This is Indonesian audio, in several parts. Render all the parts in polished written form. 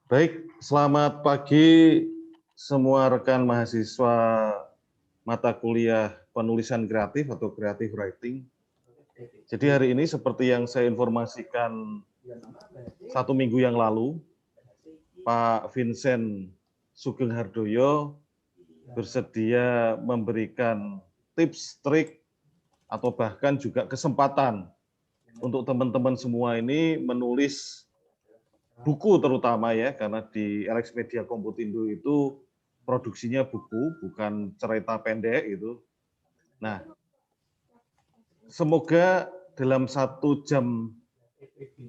Baik, selamat pagi semua rekan mahasiswa mata kuliah penulisan kreatif atau creative writing. Jadi hari ini seperti yang saya informasikan 1 minggu yang lalu, Pak Vincent Sugeng Hardoyo bersedia memberikan tips, trik, atau bahkan juga kesempatan untuk teman-teman semua ini menulis buku terutama ya, karena di LX Media Komputindo itu produksinya buku, bukan cerita pendek itu. Nah, semoga dalam 1 jam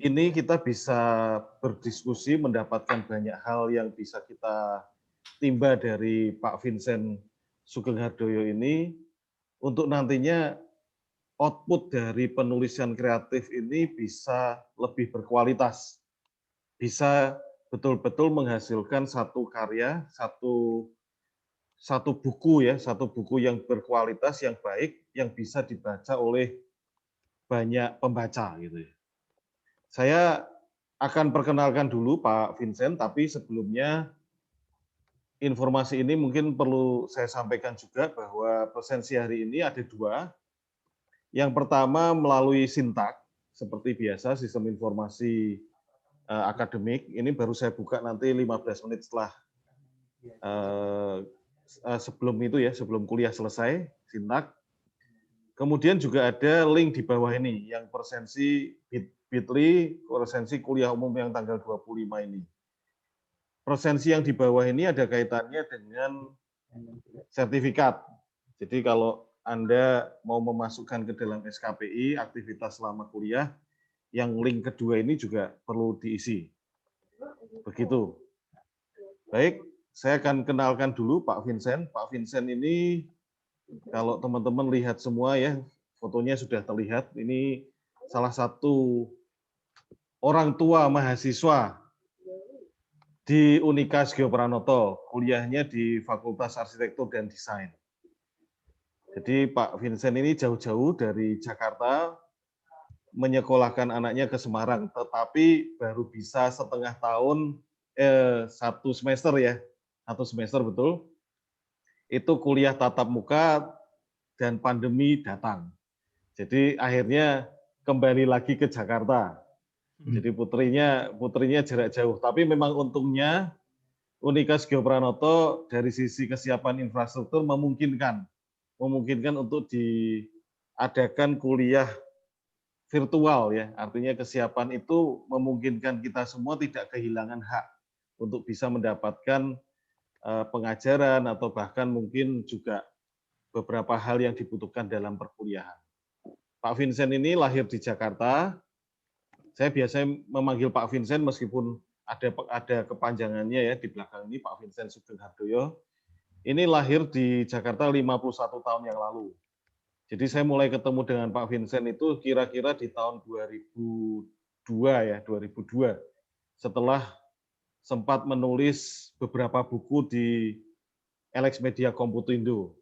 ini kita bisa berdiskusi, mendapatkan banyak hal yang bisa kita timba dari Pak Vincent Sugeng Hardoyo ini, untuk nantinya output dari penulisan kreatif ini bisa lebih berkualitas, bisa betul-betul menghasilkan satu karya, satu buku ya, satu buku yang berkualitas, yang baik, yang bisa dibaca oleh banyak pembaca gitu ya. Saya akan perkenalkan dulu Pak Vincent, tapi sebelumnya informasi ini mungkin perlu saya sampaikan juga bahwa presensi hari ini ada 2. Yang pertama melalui Sintak, seperti biasa sistem informasi akademik, ini baru saya buka nanti 15 menit setelah sebelum itu ya, sebelum kuliah selesai, Sintak. Kemudian juga ada link di bawah ini, yang presensi bit.ly, presensi kuliah umum yang tanggal 25 ini. Presensi yang di bawah ini ada kaitannya dengan sertifikat. Jadi kalau Anda mau memasukkan ke dalam SKPI, aktivitas selama kuliah, yang link kedua ini juga perlu diisi. Begitu. Baik, saya akan kenalkan dulu Pak Vincent. Pak Vincent ini, kalau teman-teman lihat semua ya, fotonya sudah terlihat, ini salah satu orang tua mahasiswa di Unikas Geo Pranoto, kuliahnya di Fakultas Arsitektur dan Desain. Jadi Pak Vincent ini jauh-jauh dari Jakarta, menyekolahkan anaknya ke Semarang, tetapi baru bisa setengah tahun, 1 semester ya, 1 semester betul, itu kuliah tatap muka dan pandemi datang. Jadi akhirnya kembali lagi ke Jakarta. Jadi putrinya jarak jauh. Tapi memang untungnya Unikas Geo Pranoto dari sisi kesiapan infrastruktur memungkinkan untuk diadakan kuliah virtual ya. Artinya kesiapan itu memungkinkan kita semua tidak kehilangan hak untuk bisa mendapatkan pengajaran atau bahkan mungkin juga beberapa hal yang dibutuhkan dalam perkuliahan. Pak Vincent ini lahir di Jakarta. Saya biasanya memanggil Pak Vincent meskipun ada kepanjangannya ya di belakang ini, Pak Vincent Sugeng Hardoyo. Ini lahir di Jakarta 51 tahun yang lalu. Jadi saya mulai ketemu dengan Pak Vincent itu kira-kira di tahun 2002 ya, 2002. Setelah sempat menulis beberapa buku di LX Media Komputindo.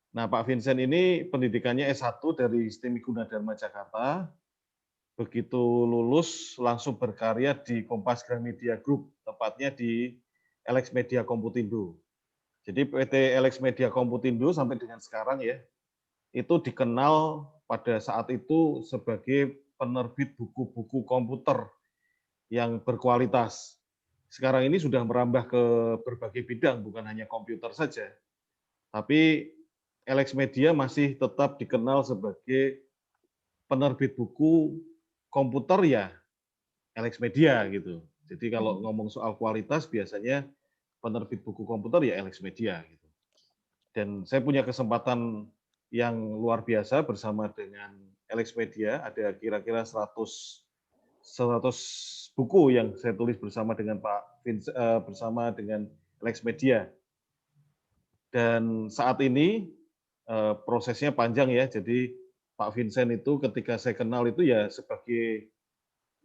Nah, Pak Vincent ini pendidikannya S1 dari STIMI Gunadarma Jakarta. Begitu lulus langsung berkarya di Kompas Gramedia Group, tepatnya di LX Media Komputindo. Jadi PT LX Media Komputindo sampai dengan sekarang ya, itu dikenal pada saat itu sebagai penerbit buku-buku komputer yang berkualitas. Sekarang ini sudah merambah ke berbagai bidang, bukan hanya komputer saja. Tapi LX Media masih tetap dikenal sebagai penerbit buku komputer ya LX Media gitu. Jadi kalau ngomong soal kualitas biasanya penerbit buku komputer ya LX Media gitu. Dan saya punya kesempatan yang luar biasa bersama dengan LX Media, ada kira-kira 100 buku yang saya tulis bersama dengan Pak Vincent, bersama dengan LX Media. Dan saat ini prosesnya panjang ya, jadi Pak Vincent itu ketika saya kenal itu ya sebagai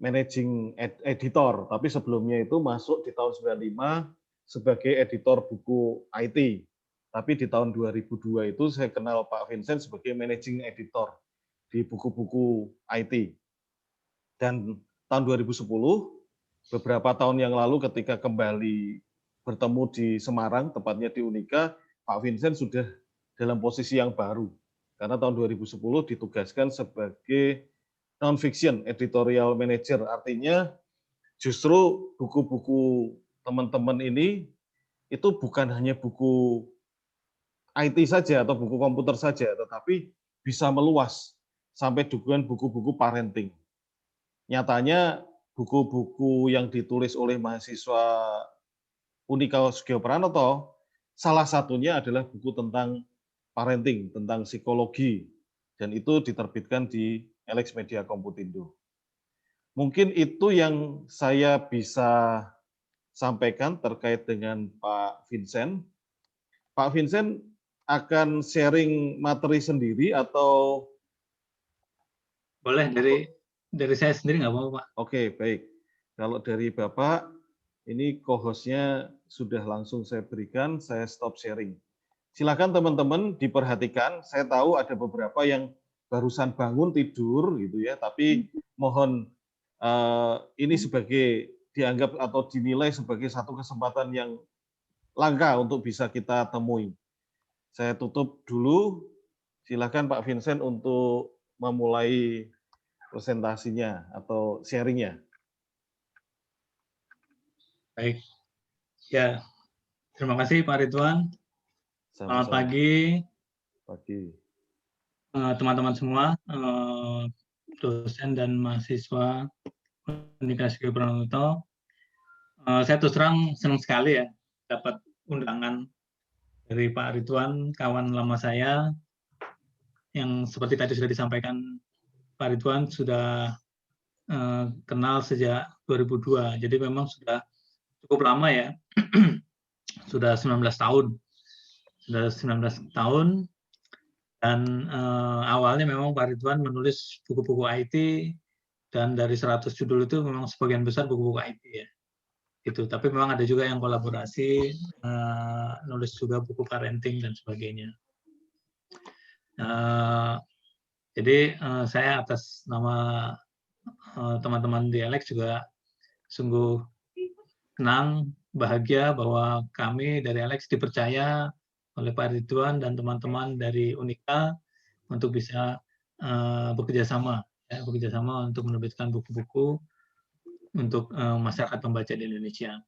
managing editor, tapi sebelumnya itu masuk di tahun 95 sebagai editor buku IT. Tapi di tahun 2002 itu saya kenal Pak Vincent sebagai managing editor. di buku-buku IT. Dan tahun 2010, beberapa tahun yang lalu ketika kembali bertemu di Semarang, tepatnya di Unika, Pak Vincent sudah dalam posisi yang baru. Karena tahun 2010 ditugaskan sebagai non-fiction editorial manager. Artinya justru buku-buku teman-teman ini itu bukan hanya buku IT saja atau buku komputer saja, tetapi bisa meluas sampai dengan buku-buku parenting. Nyatanya buku-buku yang ditulis oleh mahasiswa Unika Sugio Pranoto, salah satunya adalah buku tentang parenting, tentang psikologi, dan itu diterbitkan di Elex Media Komputindo. Mungkin itu yang saya bisa sampaikan terkait dengan Pak Vincent. Pak Vincent akan sharing materi sendiri atau? Boleh, dari saya sendiri nggak apa-apa, Pak. Oke, baik. Kalau dari Bapak, ini co-host-nya sudah langsung saya berikan, saya stop sharing. Silakan teman-teman diperhatikan, saya tahu ada beberapa yang barusan bangun tidur gitu ya, tapi mohon ini sebagai dianggap atau dinilai sebagai satu kesempatan yang langka untuk bisa kita temui. Saya tutup dulu, silakan Pak Vincent untuk memulai presentasinya atau sharingnya. Baik, ya terima kasih Pak Ridwan. Selamat pagi. Teman-teman semua, dosen dan mahasiswa Unika Sugio Pranoto. Saya terus terang senang sekali ya dapat undangan dari Pak Ridwan, kawan lama saya, yang seperti tadi sudah disampaikan Pak Ridwan sudah kenal sejak 2002, jadi memang sudah cukup lama ya, sudah 19 tahun. Sudah 19 tahun, dan awalnya memang Pak Ridwan menulis buku-buku IT, dan dari 100 judul itu memang sebagian besar buku-buku IT ya. Gitu. Tapi memang ada juga yang kolaborasi, nulis juga buku parenting dan sebagainya. Jadi saya atas nama teman-teman di Elex juga sungguh senang, bahagia bahwa kami dari Elex dipercaya oleh Pak Ridwan dan teman-teman dari Unika untuk bisa bekerja sama untuk menerbitkan buku-buku untuk masyarakat pembaca di Indonesia.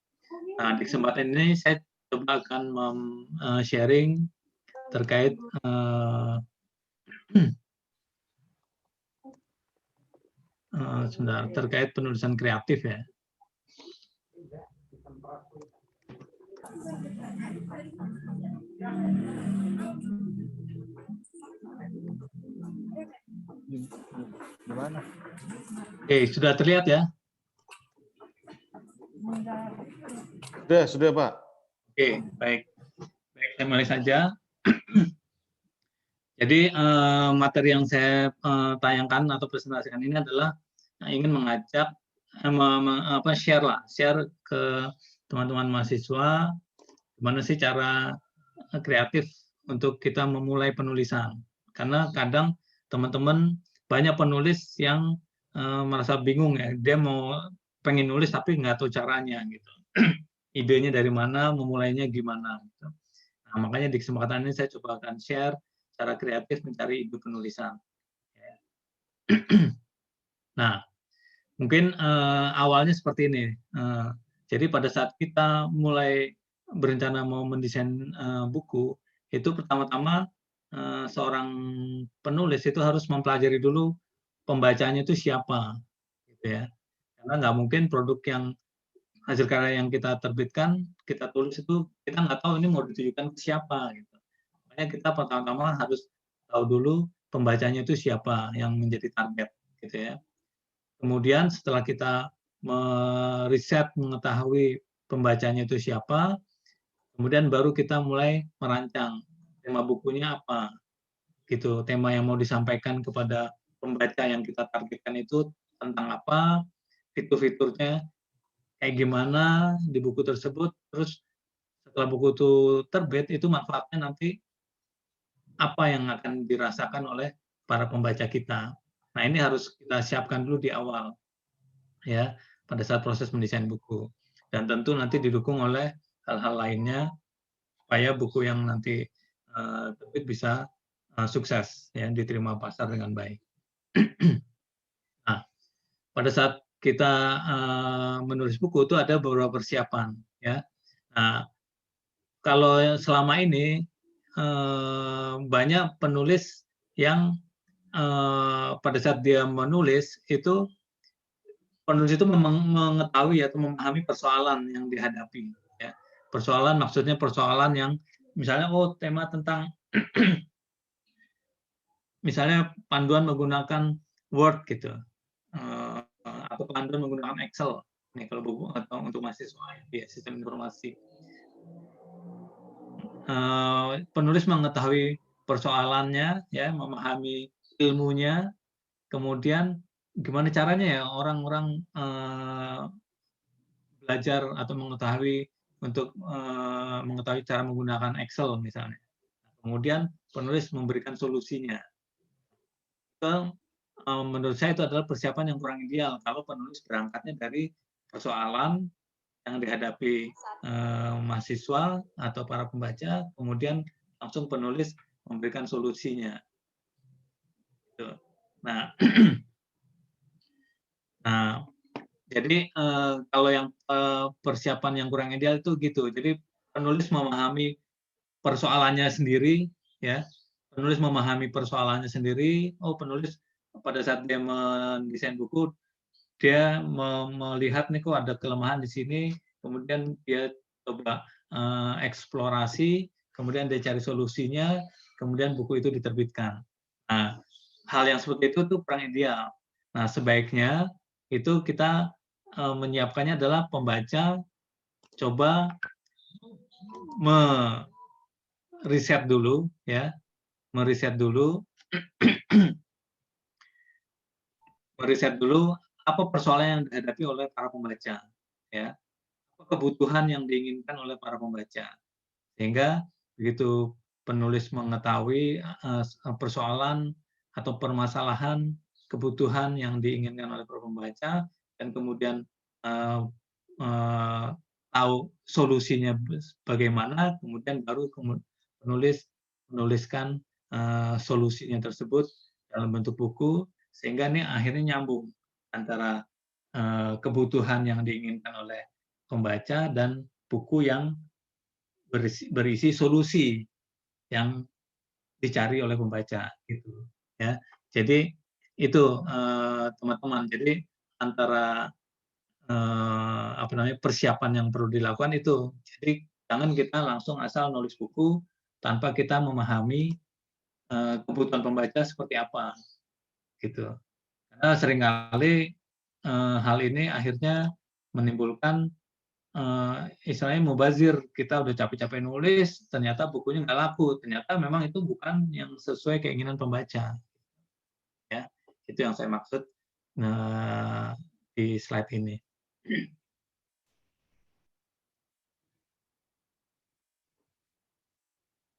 Nah, di kesempatan ini saya coba akan sharing terkait terkait penulisan kreatif ya. Oke, sudah terlihat ya? Sudah Pak. Oke, baik. Baik, saya mulai saja. Jadi materi yang saya tayangkan atau presentasikan ini adalah ingin mengajak share ke teman-teman mahasiswa gimana sih cara kreatif untuk kita memulai penulisan. Karena kadang teman-teman banyak penulis yang merasa bingung ya, dia pengen nulis tapi nggak tahu caranya gitu. Idenya dari mana, memulainya gimana gitu. Nah, makanya di kesempatan ini saya coba akan share cara kreatif mencari ide penulisan. Nah, mungkin awalnya seperti ini. Jadi pada saat kita mulai berencana mau mendesain buku, itu pertama-tama seorang penulis itu harus mempelajari dulu pembacanya itu siapa, gitu ya. Karena nggak mungkin produk yang hasil karya yang kita terbitkan, kita tulis itu kita nggak tahu ini mau ditujukan ke siapa, gitu. Makanya kita pertama-tama harus tahu dulu pembacanya itu siapa yang menjadi target, gitu ya. Kemudian setelah kita meriset mengetahui pembacanya itu siapa, kemudian baru kita mulai merancang tema bukunya apa, gitu. Tema yang mau disampaikan kepada pembaca yang kita targetkan itu tentang apa, fitur-fiturnya kayak gimana di buku tersebut, terus setelah buku itu terbit, itu manfaatnya nanti apa yang akan dirasakan oleh para pembaca kita. Nah, ini harus kita siapkan dulu di awal, ya, pada saat proses mendesain buku. Dan tentu nanti didukung oleh hal-hal lainnya supaya buku yang nanti terbit bisa sukses, ya, diterima pasar dengan baik. Nah, pada saat kita menulis buku itu ada beberapa persiapan, ya. Nah, kalau selama ini banyak penulis yang pada saat dia menulis itu penulis itu mengetahui atau memahami persoalan yang dihadapi, ya. Persoalan maksudnya persoalan yang misalnya tema tentang misalnya panduan menggunakan Word gitu, atau panduan menggunakan Excel. Nih kalau buku atau untuk mahasiswa ya sistem informasi. Penulis mengetahui persoalannya, ya, memahami ilmunya, kemudian gimana caranya ya orang-orang belajar atau mengetahui untuk mengetahui cara menggunakan Excel misalnya. Kemudian penulis memberikan solusinya. Menurut saya itu adalah persiapan yang kurang ideal kalau penulis berangkatnya dari persoalan yang dihadapi mahasiswa atau para pembaca, kemudian langsung penulis memberikan solusinya. Nah, nah, jadi kalau yang persiapan yang kurang ideal itu gitu. Jadi penulis memahami persoalannya sendiri, ya. Penulis memahami persoalannya sendiri. Penulis pada saat dia mendesain buku, dia melihat nih kok ada kelemahan di sini, kemudian dia coba eksplorasi, kemudian dia cari solusinya, kemudian buku itu diterbitkan. Nah, hal yang seperti itu tuh kurang ideal. Nah, sebaiknya itu kita menyiapkannya adalah pembaca coba meriset dulu, ya, meriset dulu apa persoalan yang dihadapi oleh para pembaca, ya, apa kebutuhan yang diinginkan oleh para pembaca, sehingga begitu penulis mengetahui persoalan atau permasalahan kebutuhan yang diinginkan oleh para pembaca dan kemudian tahu solusinya bagaimana, kemudian baru penulis menuliskan solusinya tersebut dalam bentuk buku, sehingga ini akhirnya nyambung antara kebutuhan yang diinginkan oleh pembaca dan buku yang berisi solusi yang dicari oleh pembaca, gitu, ya. Jadi itu teman-teman. Jadi antara persiapan yang perlu dilakukan itu. Jadi jangan kita langsung asal nulis buku tanpa kita memahami kebutuhan pembaca seperti apa, gitu. Karena seringkali hal ini akhirnya menimbulkan istilahnya mubazir. Kita udah capek-capek nulis, ternyata bukunya nggak laku. Ternyata memang itu bukan yang sesuai keinginan pembaca. Ya, itu yang saya maksud di slide ini.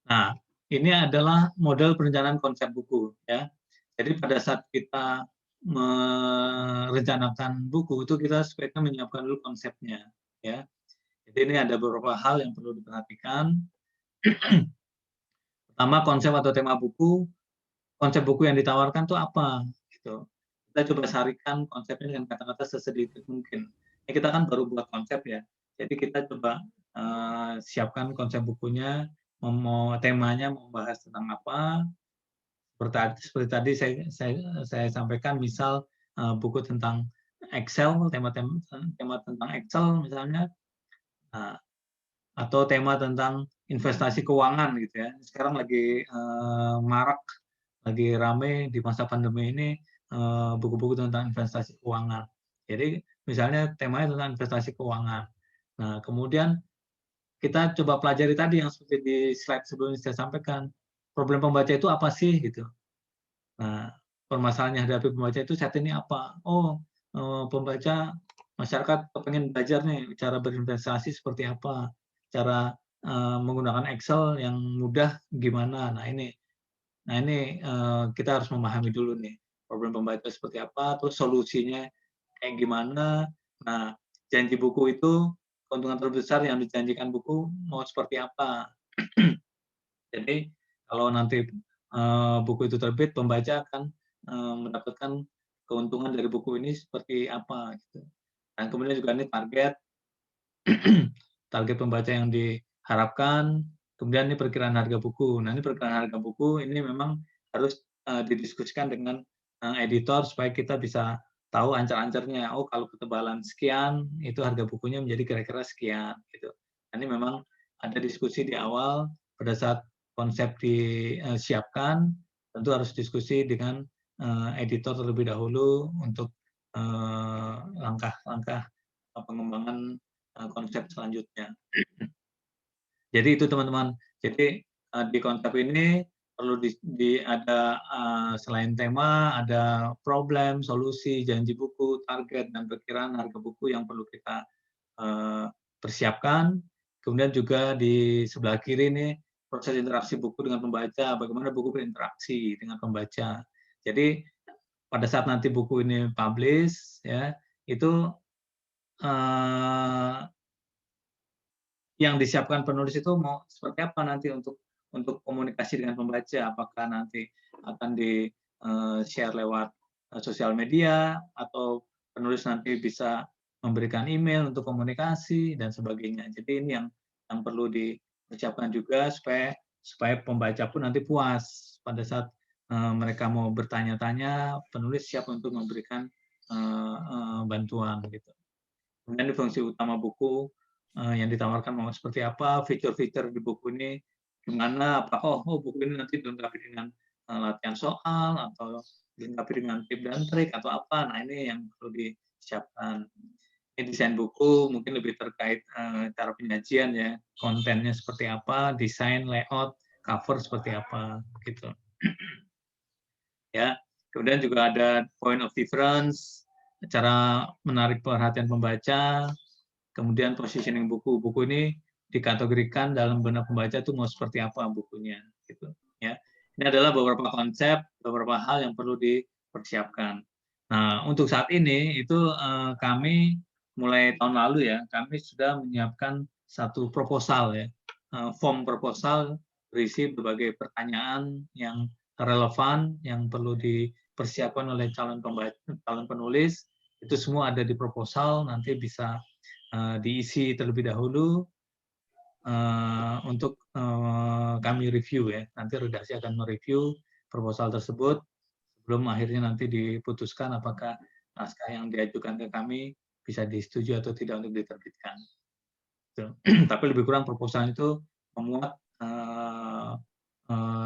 Nah, ini adalah model perencanaan konsep buku, ya. Jadi pada saat kita merencanakan buku itu kita sebaiknya menyiapkan dulu konsepnya, ya. Jadi ini ada beberapa hal yang perlu diperhatikan. Pertama, konsep atau tema buku. Konsep buku yang ditawarkan itu apa, gitu. Kita coba sarikan konsepnya dengan kata-kata sesedikit mungkin. Ini kita kan baru buat konsep ya. Jadi kita coba siapkan konsep bukunya, temanya membahas tentang apa. Seperti tadi saya sampaikan, misal buku tentang Excel, tema tentang Excel misalnya, atau tema tentang investasi keuangan gitu ya. Sekarang lagi marak, lagi rame di masa pandemi ini buku-buku tentang investasi keuangan. Jadi misalnya temanya tentang investasi keuangan. Nah, kemudian kita coba pelajari tadi yang seperti di slide sebelumnya saya sampaikan. Problem pembaca itu apa sih gitu. Nah, permasalahan yang dihadapi pembaca itu saat ini apa? Pembaca masyarakat pengen belajar nih cara berinvestasi seperti apa, cara menggunakan Excel yang mudah gimana. Nah, ini Nah ini kita harus memahami dulu nih problem pembaca seperti apa, terus solusinya kayak gimana. Nah, janji buku itu keuntungan terbesar yang dijanjikan buku mau seperti apa. Jadi kalau nanti buku itu terbit, pembaca akan mendapatkan keuntungan dari buku ini seperti apa gitu. Dan kemudian juga ini target pembaca yang diharapkan, kemudian ini perkiraan harga buku. Nah, ini perkiraan harga buku ini memang harus didiskusikan dengan editor supaya kita bisa tahu ancar-ancarnya. Oh, kalau ketebalan sekian, itu harga bukunya menjadi kira-kira sekian gitu. Nah, ini memang ada diskusi di awal pada saat konsep disiapkan, tentu harus diskusi dengan editor terlebih dahulu untuk langkah-langkah pengembangan konsep selanjutnya. Jadi itu teman-teman. Jadi di konsep ini perlu ada selain tema, ada problem, solusi, janji buku, target, dan perkiraan harga buku yang perlu kita persiapkan. Kemudian juga di sebelah kiri ini proses interaksi buku dengan pembaca, bagaimana buku berinteraksi dengan pembaca. Jadi pada saat nanti buku ini publish, ya itu yang disiapkan penulis itu mau seperti apa nanti untuk komunikasi dengan pembaca, apakah nanti akan di-share lewat sosial media atau penulis nanti bisa memberikan email untuk komunikasi dan sebagainya. Jadi ini yang perlu dipersiapkan juga supaya pembaca pun nanti puas pada saat mereka mau bertanya-tanya, penulis siap untuk memberikan bantuan gitu. Kemudian di fungsi utama buku yang ditawarkan mau seperti apa, fitur-fitur di buku ini gimana, apakah buku ini nanti dilengkapi dengan latihan soal atau dilengkapi dengan tip dan trik atau apa. Nah, ini yang perlu disiapkan. Ini desain buku mungkin lebih terkait cara penyajian ya, kontennya seperti apa, desain, layout, cover seperti apa gitu. Ya. Kemudian juga ada point of difference, cara menarik perhatian pembaca, kemudian positioning buku. Buku ini dikategorikan dalam benak pembaca itu mau seperti apa bukunya, gitu. Ya, ini adalah beberapa konsep, beberapa hal yang perlu dipersiapkan. Nah, untuk saat ini itu kami mulai tahun lalu ya, kami sudah menyiapkan satu proposal ya, form proposal berisi berbagai pertanyaan yang relevan yang perlu dipersiapkan oleh calon penulis. Itu semua ada di proposal, nanti bisa diisi terlebih dahulu untuk kami review ya. Nanti redaksi akan mereview proposal tersebut sebelum akhirnya nanti diputuskan apakah naskah yang diajukan ke kami bisa disetujui atau tidak untuk diterbitkan. Tapi lebih kurang proposal itu memuat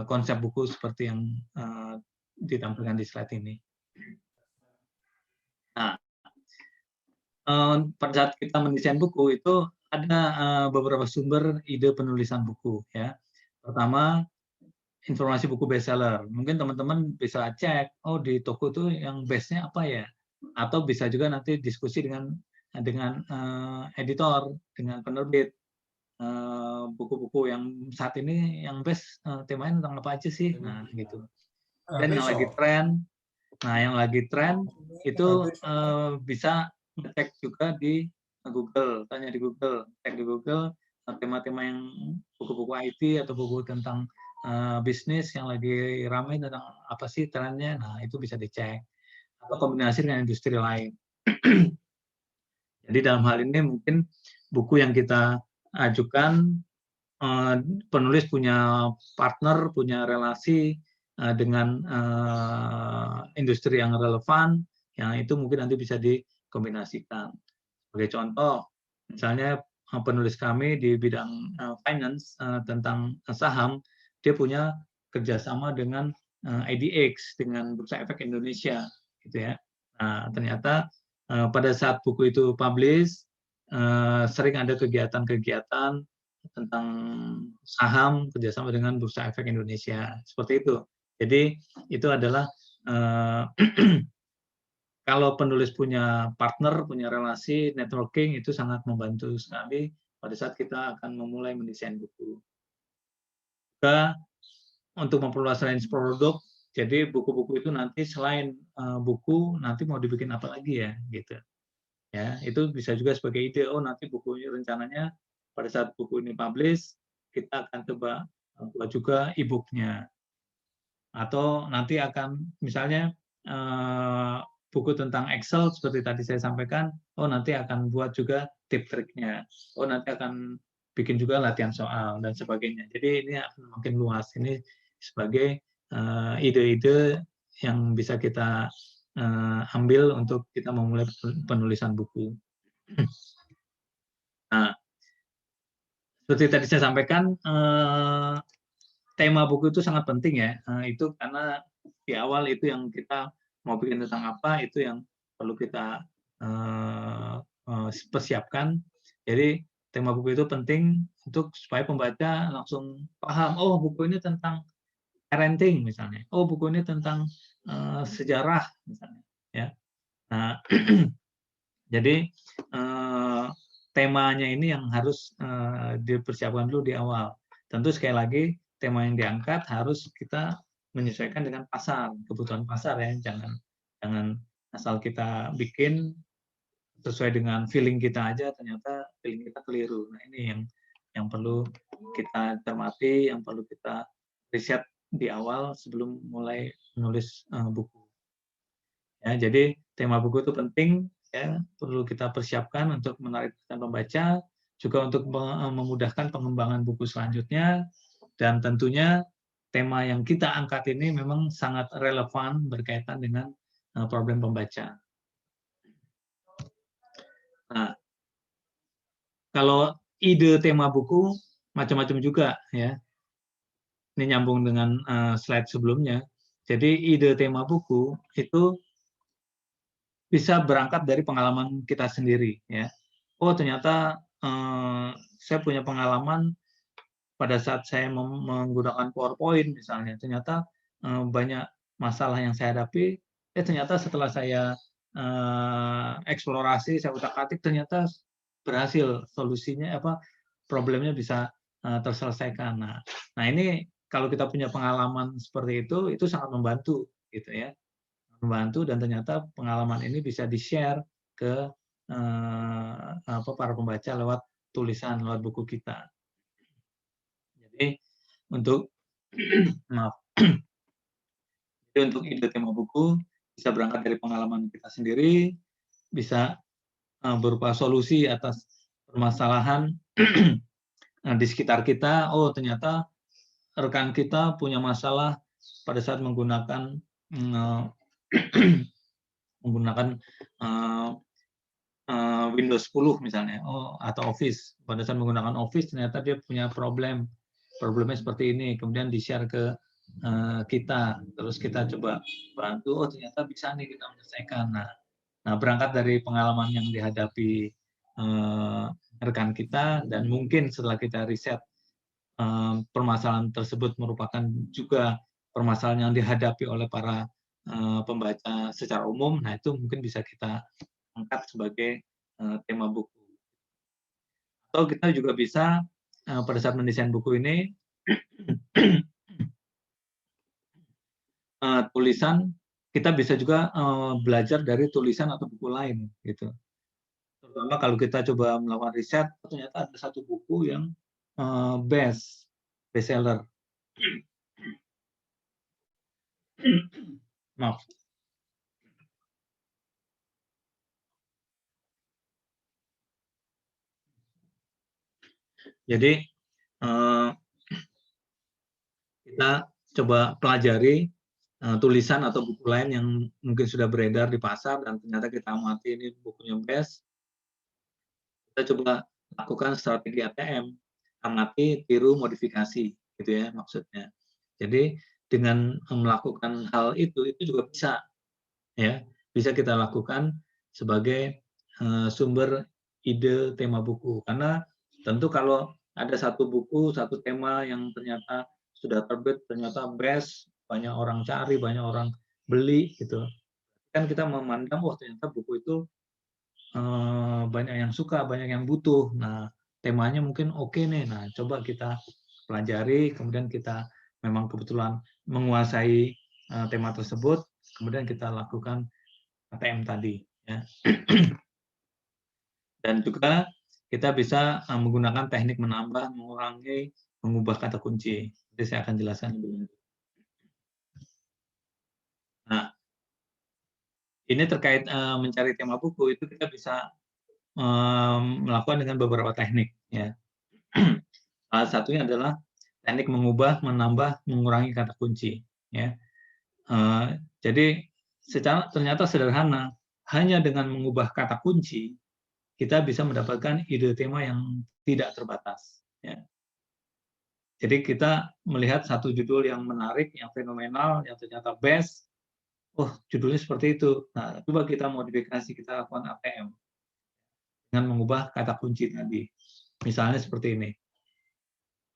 konsep buku seperti yang ditampilkan di slide ini. Nah, pada saat kita mendesain buku itu ada beberapa sumber ide penulisan buku ya. Pertama, informasi buku bestseller. Mungkin teman-teman bisa cek, oh di toko itu yang bestnya apa ya? Atau bisa juga nanti diskusi dengan editor, dengan penerbit. Buku-buku yang saat ini yang best temanya tentang apa aja sih? Nah, gitu. Dan yang lagi tren, itu bisa cek juga di Google, tanya di Google, cek di Google tema-tema yang buku-buku IT atau buku tentang bisnis yang lagi ramai tentang apa sih trennya, nah itu bisa dicek atau kombinasi dengan industri lain. Jadi dalam hal ini mungkin buku yang kita ajukan penulis punya partner, punya relasi dengan industri yang relevan, yang itu mungkin nanti bisa dikombinasikan. Sebagai contoh, misalnya penulis kami di bidang finance tentang saham, dia punya kerjasama dengan IDX, dengan Bursa Efek Indonesia, gitu ya. Nah, ternyata pada saat buku itu publish, sering ada kegiatan-kegiatan tentang saham kerjasama dengan Bursa Efek Indonesia, seperti itu. Jadi itu adalah kalau penulis punya partner, punya relasi, networking itu sangat membantu sekali pada saat kita akan memulai mendesain buku. Juga untuk memperluas range produk, jadi buku-buku itu nanti selain buku, nanti mau dibikin apa lagi ya, gitu. Ya, itu bisa juga sebagai ide, oh nanti bukunya rencananya pada saat buku ini publish, kita akan coba buat juga e-book-nya. Atau nanti akan misalnya buku tentang Excel seperti tadi saya sampaikan, oh nanti akan buat juga tip triknya, oh nanti akan bikin juga latihan soal dan sebagainya. Jadi ini akan makin luas. Ini sebagai ide-ide yang bisa kita ambil untuk kita memulai penulisan buku. Nah, seperti tadi saya sampaikan, tema buku itu sangat penting ya. Itu karena di awal itu yang kita mau bikin tentang apa, itu yang perlu kita persiapkan. Jadi tema buku itu penting untuk supaya pembaca langsung paham, oh buku ini tentang parenting misalnya, oh buku ini tentang sejarah misalnya. Ya. Nah, jadi temanya ini yang harus dipersiapkan dulu di awal. Tentu sekali lagi tema yang diangkat harus kita menyesuaikan dengan pasar, kebutuhan pasar ya. Jangan asal kita bikin sesuai dengan feeling kita aja, ternyata feeling kita keliru. Nah ini yang perlu kita cermati, yang perlu kita riset di awal sebelum mulai menulis buku. Ya, jadi tema buku itu penting, ya, perlu kita persiapkan untuk menarik pembaca, juga untuk memudahkan pengembangan buku selanjutnya, dan tentunya tema yang kita angkat ini memang sangat relevan berkaitan dengan problem pembaca. Nah, kalau ide tema buku macam-macam juga, ya. Ini nyambung dengan slide sebelumnya. Jadi ide tema buku itu bisa berangkat dari pengalaman kita sendiri, ya. Oh ternyata saya punya pengalaman pada saat saya menggunakan PowerPoint misalnya, ternyata banyak masalah yang saya hadapi, ternyata setelah saya eksplorasi, saya utak-atik, ternyata berhasil solusinya, problemnya bisa terselesaikan. Nah ini kalau kita punya pengalaman seperti itu sangat membantu, gitu ya. Membantu, dan ternyata pengalaman ini bisa di-share ke para pembaca lewat tulisan, lewat buku kita. Jadi untuk maaf. Jadi untuk ide tema buku bisa berangkat dari pengalaman kita sendiri, bisa berupa solusi atas permasalahan di sekitar kita. Oh ternyata rekan kita punya masalah pada saat menggunakan Windows 10 misalnya, atau Office. Pada saat menggunakan Office ternyata dia punya problemnya seperti ini, kemudian di-share ke kita, terus kita coba bantu, oh ternyata bisa nih kita menyelesaikan. Nah berangkat dari pengalaman yang dihadapi rekan kita, dan mungkin setelah kita riset permasalahan tersebut merupakan juga permasalahan yang dihadapi oleh para pembaca secara umum, nah itu mungkin bisa kita angkat sebagai tema buku. Atau kita juga bisa pada saat mendesain buku ini tulisan, kita bisa juga belajar dari tulisan atau buku lain, gitu. Terutama kalau kita coba melakukan riset, ternyata ada satu buku yang best seller. Maaf. Jadi kita coba pelajari tulisan atau buku lain yang mungkin sudah beredar di pasar dan ternyata kita amati ini bukunya best. Kita coba lakukan strategi ATM, amati, tiru, modifikasi, gitu ya maksudnya. Jadi dengan melakukan hal itu juga bisa, ya, bisa kita lakukan sebagai sumber ide tema buku. Karena tentu kalau ada satu buku, satu tema yang ternyata sudah terbit, ternyata best, banyak orang cari, banyak orang beli, gitu. Kan kita memandang, wah ternyata buku itu banyak yang suka, banyak yang butuh. Nah, temanya mungkin oke nih. Nah, coba kita pelajari, kemudian kita memang kebetulan menguasai tema tersebut, kemudian kita lakukan ATM tadi. Ya. Dan juga kita bisa menggunakan teknik menambah, mengurangi, mengubah kata kunci. Jadi saya akan jelaskan lebih lanjut. Nah, ini terkait mencari tema buku, itu kita bisa melakukan dengan beberapa teknik. Ya. Salah satunya adalah teknik mengubah, menambah, mengurangi kata kunci. Ya. Jadi ternyata sederhana, hanya dengan mengubah kata kunci, kita bisa mendapatkan ide tema yang tidak terbatas. Ya. Jadi kita melihat satu judul yang menarik, yang fenomenal, yang ternyata best, oh judulnya seperti itu. Nah, coba kita modifikasi, kita lakukan ATM dengan mengubah kata kunci tadi. Misalnya seperti ini.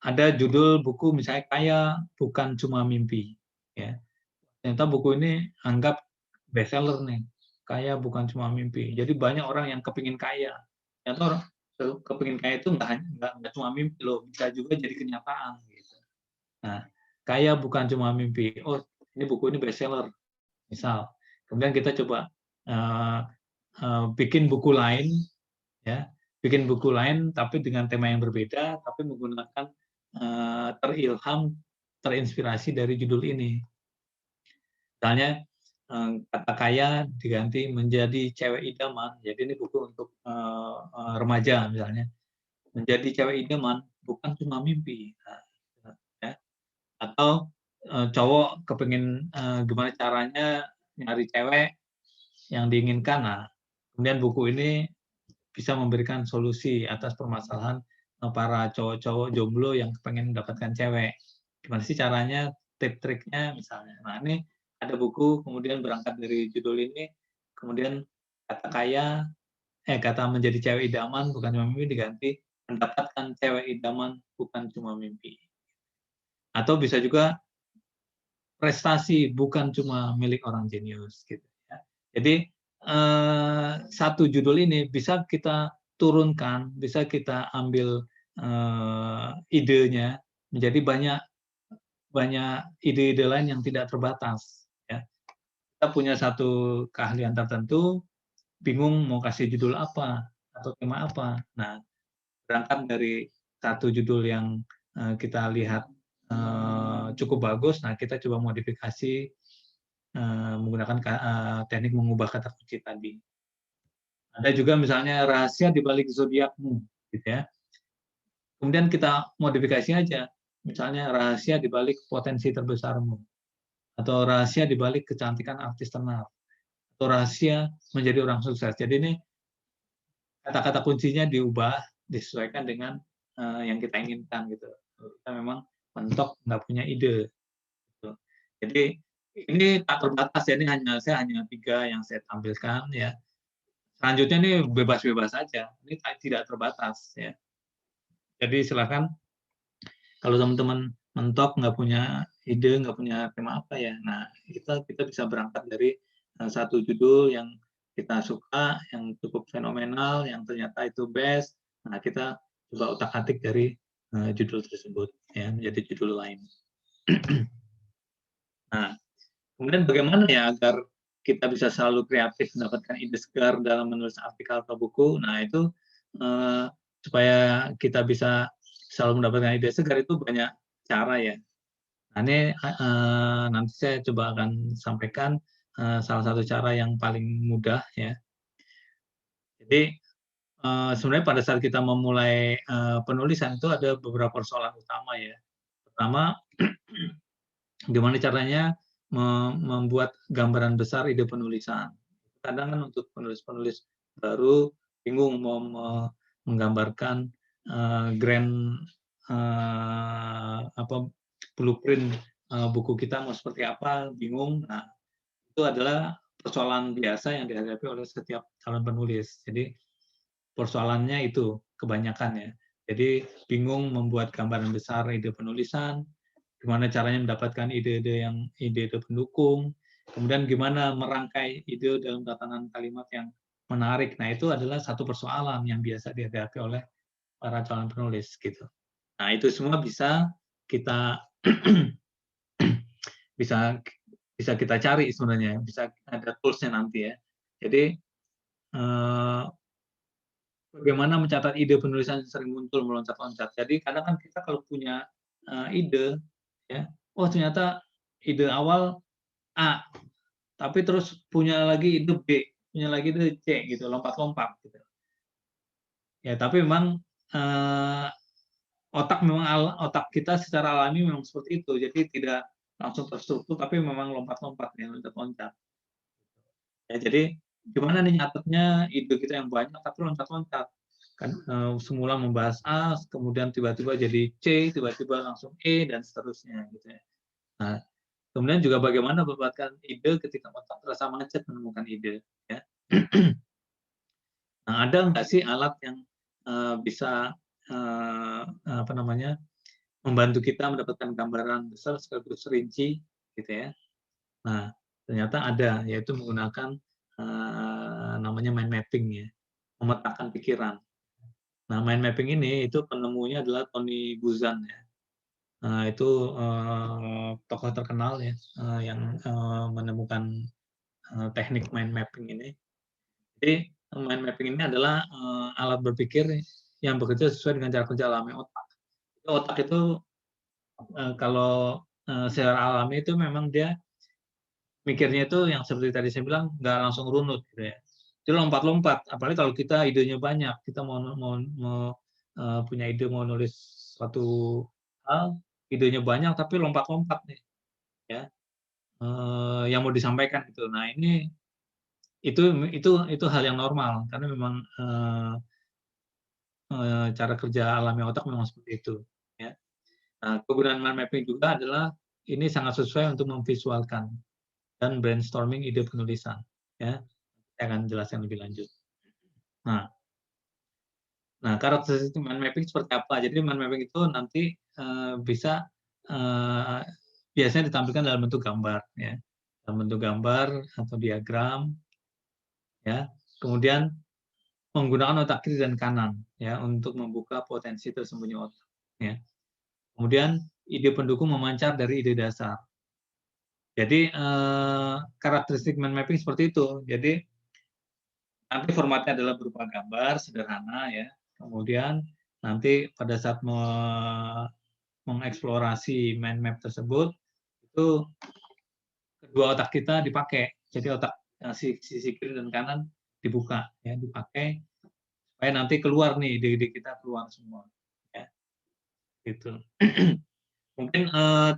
Ada judul buku misalnya Kaya Bukan Cuma Mimpi. Ya. Ternyata buku ini anggap bestseller nih. Kaya bukan cuma mimpi. Jadi banyak orang yang kepingin kaya. Ternyata orang kepingin kaya itu nggak cuma mimpi loh, bisa juga jadi kenyataan. Gitu. Nah, kaya bukan cuma mimpi. Oh, ini buku ini bestseller, misal. Kemudian kita coba bikin buku lain, ya, bikin buku lain tapi dengan tema yang berbeda, tapi menggunakan terinspirasi dari judul ini. Misalnya kata kaya diganti menjadi cewek idaman. Jadi ini buku untuk remaja misalnya. Menjadi cewek idaman bukan cuma mimpi. Nah, ya. Atau cowok kepingin gimana caranya nyari cewek yang diinginkan. Nah, kemudian buku ini bisa memberikan solusi atas permasalahan para cowok-cowok jomblo yang pengen mendapatkan cewek. Gimana sih caranya, tip-triknya misalnya. Nah, ini ada buku, kemudian berangkat dari judul ini, kemudian kata menjadi cewek idaman bukan cuma mimpi diganti mendapatkan cewek idaman bukan cuma mimpi. Atau bisa juga prestasi bukan cuma milik orang jenius gitu ya. Jadi satu judul ini bisa kita turunkan, bisa kita ambil idenya menjadi banyak ide-ide lain yang tidak terbatas. Ya. Kita punya satu keahlian tertentu, bingung mau kasih judul apa atau tema apa. Nah, berangkat dari satu judul yang kita lihat cukup bagus, nah kita coba modifikasi menggunakan teknik mengubah kata kunci tadi. Ada juga misalnya rahasia di balik zodiakmu, gitu ya. Kemudian kita modifikasi aja, misalnya rahasia di balik potensi terbesarmu, atau rahasia di balik kecantikan artis tenar, atau rahasia menjadi orang sukses. Jadi ini kata-kata kuncinya diubah, disesuaikan dengan yang kita inginkan gitu. Kita memang mentok nggak punya ide. Gitu. Jadi ini tak terbatas ya, ini saya hanya 3 yang saya tampilkan ya. Selanjutnya ini bebas-bebas saja, ini tidak terbatas ya. Jadi silakan kalau teman-teman mentok nggak punya ide, nggak punya tema apa ya, nah kita bisa berangkat dari satu judul yang kita suka, yang cukup fenomenal, yang ternyata itu best, nah kita coba utak-atik dari judul tersebut ya menjadi judul lain. Nah, kemudian bagaimana ya agar kita bisa selalu kreatif mendapatkan ide segar dalam menulis artikel atau buku? Nah itu supaya kita bisa selalu mendapatkan ide segar itu banyak cara ya. Nah, ini nanti saya coba akan sampaikan salah satu cara yang paling mudah ya. Jadi sebenarnya pada saat kita memulai penulisan itu ada beberapa persoalan utama ya. Pertama, gimana caranya membuat gambaran besar ide penulisan. Kadang kan untuk penulis-penulis baru bingung mau menggambarkan grand blueprint buku kita mau seperti apa, bingung. Nah, itu adalah persoalan biasa yang dihadapi oleh setiap calon penulis. Jadi persoalannya itu kebanyakan ya. Jadi bingung membuat gambaran besar ide penulisan, gimana caranya mendapatkan ide-ide pendukung, kemudian gimana merangkai ide dalam tatanan kalimat yang menarik. Nah, itu adalah satu persoalan yang biasa dihadapi oleh para calon penulis gitu. Nah, itu semua bisa kita bisa bisa kita cari sebenarnya, bisa ada tools-nya nanti ya. Jadi bagaimana mencatat ide penulisan yang sering muncul meloncat-loncat. Jadi kadang kan kita kalau punya ide ya, oh ternyata ide awal A, tapi terus punya lagi ide B, punya lagi ide C gitu, lompat-lompat gitu. Ya, tapi memang otak kita secara alami memang seperti itu. Jadi tidak langsung terstruktur, tapi memang lompat-lompat ya, loncat-loncat. Ya, jadi gimana nih nyatetnya ide kita yang banyak tapi loncat-loncat. Kan semula membahas A, kemudian tiba-tiba jadi C, tiba-tiba langsung E dan seterusnya gitu ya. Nah, kemudian juga bagaimana mendapatkan ide ketika otak terasa macet menemukan ide ya. Nah, ada nggak sih alat yang bisa apa namanya membantu kita mendapatkan gambaran besar sekaligus rinci gitu ya. Nah, ternyata ada, yaitu menggunakan namanya mind mapping ya, memetakan pikiran. Nah, mind mapping ini itu penemunya adalah Tony Buzan ya. Itu tokoh terkenal ya yang menemukan teknik mind mapping ini. Jadi mind mapping ini adalah alat berpikir yang bekerja sesuai dengan cara kerja alami otak. Otak itu kalau secara alami itu memang dia mikirnya itu yang seperti tadi saya bilang nggak langsung runut gitu ya. Dia lompat-lompat. Apalagi kalau kita idenya banyak, kita mau punya ide mau nulis suatu hal, idenya banyak tapi lompat-lompat nih, ya. Yang mau disampaikan gitu. Nah ini itu hal yang normal karena memang cara kerja alami otak memang seperti itu. Ya. Nah, kegunaan mind mapping juga adalah ini sangat sesuai untuk memvisualkan dan brainstorming ide penulisan. Ya, saya akan jelaskan lebih lanjut. Nah, karakteristik mind mapping seperti apa? Jadi mind mapping itu nanti bisa biasanya ditampilkan dalam bentuk gambar, ya, dalam bentuk gambar atau diagram, ya. Kemudian menggunakan otak kiri dan kanan, ya, untuk membuka potensi tersembunyi otak, ya. Kemudian ide pendukung memancar dari ide dasar. Jadi karakteristik mind mapping seperti itu. Jadi nanti formatnya adalah berupa gambar sederhana ya. Kemudian nanti pada saat mengeksplorasi mind map tersebut itu kedua otak kita dipakai. Jadi otak sisi kiri dan kanan dibuka ya, dipakai supaya nanti keluar nih ide-ide kita keluar semua ya. Gitu. Mungkin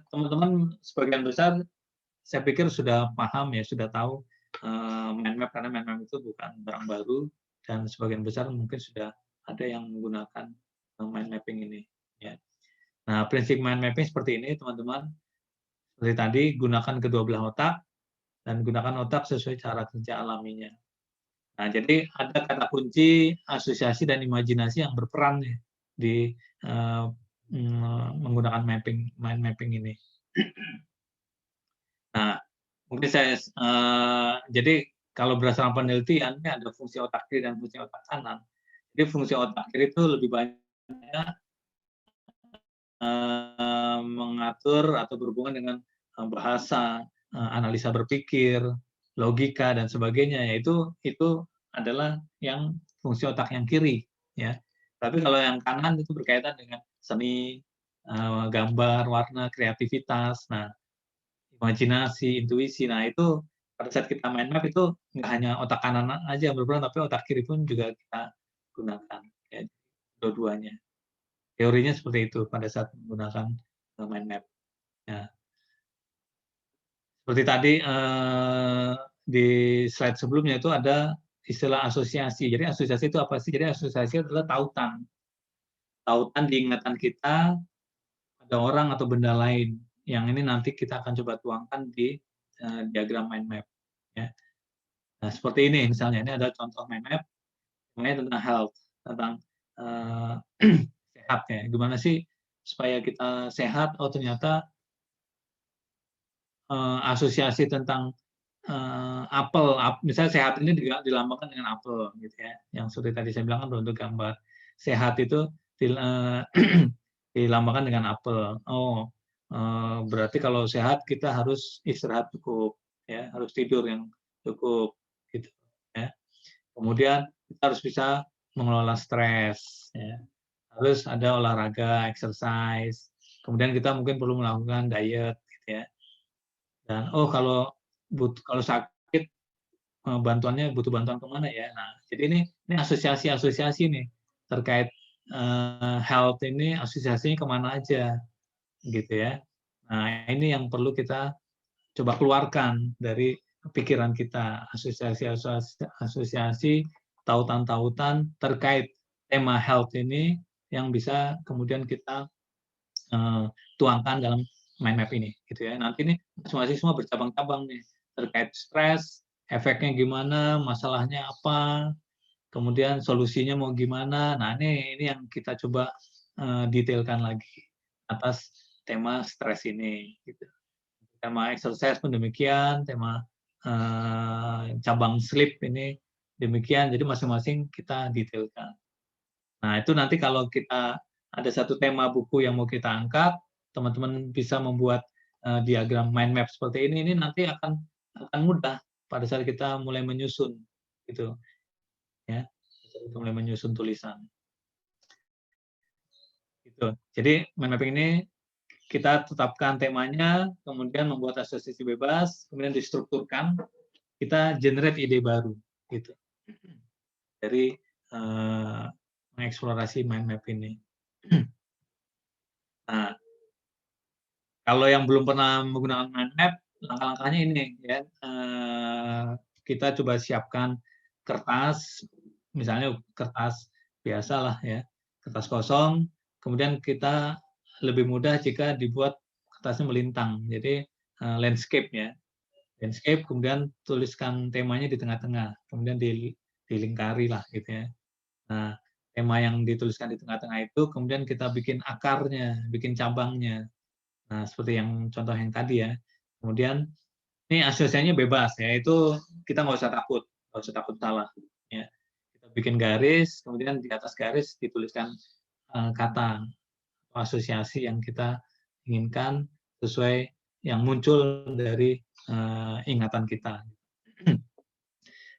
teman-teman sebagian besar saya pikir sudah paham ya, sudah tahu mind map karena mind map itu bukan barang baru dan sebagian besar mungkin sudah ada yang menggunakan mind mapping ini. Ya. Nah, prinsip mind mapping seperti ini, teman-teman. Seperti tadi, gunakan kedua belah otak dan gunakan otak sesuai cara kerja alaminya. Nah, jadi ada kata kunci asosiasi dan imajinasi yang berperan nih di menggunakan mind mapping ini. Nah, mungkin saya jadi kalau berdasarkan penelitian ada fungsi otak kiri dan fungsi otak kanan. Jadi fungsi otak kiri itu lebih banyak mengatur atau berhubungan dengan bahasa, analisa berpikir, logika dan sebagainya. Yaitu itu adalah yang fungsi otak yang kiri, ya. Tapi kalau yang kanan itu berkaitan dengan seni, gambar, warna, kreativitas. Nah, imajinasi, intuisi. Nah, itu pada saat kita mind map itu nggak hanya otak kanan aja yang berperan, tapi otak kiri pun juga kita gunakan. Ya, dua-duanya. Teorinya seperti itu pada saat menggunakan mind map. Ya. Seperti tadi di slide sebelumnya itu ada istilah asosiasi. Jadi asosiasi itu apa sih? Jadi asosiasi adalah tautan. Tautan di ingatan kita ada orang atau benda lain. Yang ini nanti kita akan coba tuangkan di diagram mind map. Ya. Nah, seperti ini misalnya, ini ada contoh mind map namanya tentang health, tentang sehat ya. Gimana sih supaya kita sehat? Oh ternyata asosiasi tentang apel, misalnya sehat ini dilambangkan dengan apel gitu ya. Yang seperti tadi saya bilang kan berbentuk gambar. Sehat itu dilambangkan dengan apel. Oh, Berarti kalau sehat kita harus istirahat cukup, ya, harus tidur yang cukup, gitu, ya. Kemudian kita harus bisa mengelola stres, ya. Harus ada olahraga, exercise. Kemudian kita mungkin perlu melakukan diet, gitu ya. Dan kalau sakit bantuannya butuh bantuan kemana ya? Nah, jadi ini asosiasi-asosiasi nih terkait health ini asosiasinya kemana aja, gitu ya. Nah, ini yang perlu kita coba keluarkan dari pikiran kita, asosiasi, tautan-tautan terkait tema health ini yang bisa kemudian kita tuangkan dalam mind map ini, gitu ya. Nanti ini masing-masing semua bercabang-cabang nih terkait stres, efeknya gimana, masalahnya apa, kemudian solusinya mau gimana. Nah, ini yang kita coba detailkan lagi atas tema stres ini, gitu. Tema exercise pun demikian, tema cabang sleep ini demikian. Jadi masing-masing kita detailkan. Nah, itu nanti kalau kita ada satu tema buku yang mau kita angkat, teman-teman bisa membuat diagram mind map seperti ini nanti akan mudah pada saat kita mulai menyusun, gitu ya. Kita mulai menyusun tulisan. Gitu. Jadi mind mapping ini kita tetapkan temanya, kemudian membuat asosiasi bebas, kemudian distrukturkan, kita generate ide baru, gitu. Dari mengeksplorasi mind map ini. Nah, kalau yang belum pernah menggunakan mind map, langkah-langkahnya ini ya, kita coba siapkan kertas, misalnya kertas biasalah ya, kertas kosong, kemudian kita lebih mudah jika dibuat kertasnya melintang, jadi landscape ya, landscape, kemudian tuliskan temanya di tengah-tengah, kemudian dilingkari lah gitu ya. Nah, tema yang dituliskan di tengah-tengah itu kemudian kita bikin akarnya, bikin cabangnya. Nah, seperti yang contoh yang tadi ya. Kemudian ini asosiasinya bebas ya, itu kita nggak usah takut salah. Ya. Kita bikin garis, kemudian di atas garis dituliskan kata atau asosiasi yang kita inginkan sesuai yang muncul dari ingatan kita.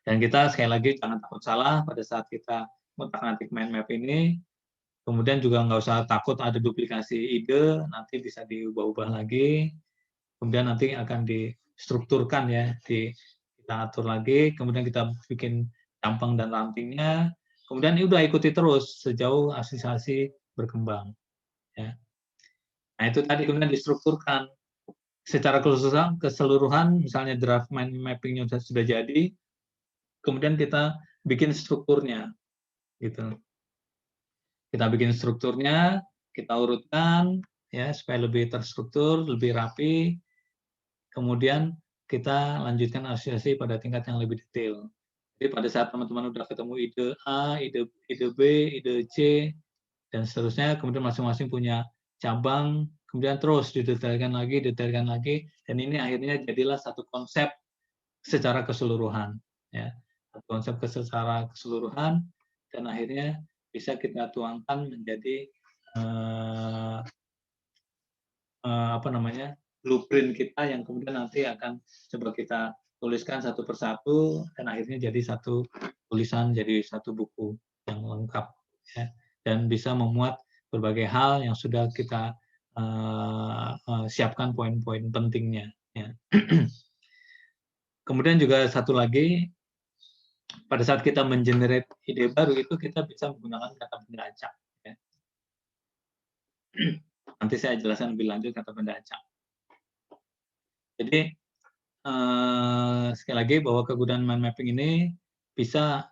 Dan kita sekali lagi jangan takut salah pada saat kita mengotak-atik mind map ini. Kemudian juga nggak usah takut ada duplikasi ide, nanti bisa diubah-ubah lagi. Kemudian nanti akan distrukturkan ya, kita atur lagi, kemudian kita bikin campang dan rantingnya, kemudian udah ikuti terus sejauh asosiasi berkembang. Ya. Nah itu tadi kemudian distrukturkan secara keseluruhan, misalnya draft mind mapping-nya sudah jadi, kemudian kita bikin strukturnya, gitu. Kita bikin strukturnya, kita urutkan ya supaya lebih terstruktur, lebih rapi. Kemudian kita lanjutkan asosiasi pada tingkat yang lebih detail. Jadi pada saat teman-teman udah ketemu ide A, ide B, ide C, dan seterusnya, kemudian masing-masing punya cabang, kemudian terus didetailkan lagi, dan ini akhirnya jadilah satu konsep secara keseluruhan. Ya. Satu konsep secara keseluruhan, dan akhirnya bisa kita tuangkan menjadi blueprint kita yang kemudian nanti akan coba kita tuliskan satu persatu dan akhirnya jadi satu tulisan, jadi satu buku yang lengkap ya. Dan bisa memuat berbagai hal yang sudah kita siapkan poin-poin pentingnya ya. Kemudian juga satu lagi, pada saat kita mengenerate ide baru itu kita bisa menggunakan kata benda acak ya. Nanti saya jelaskan lebih lanjut kata benda acak. Jadi sekali lagi bahwa kegunaan mind mapping ini bisa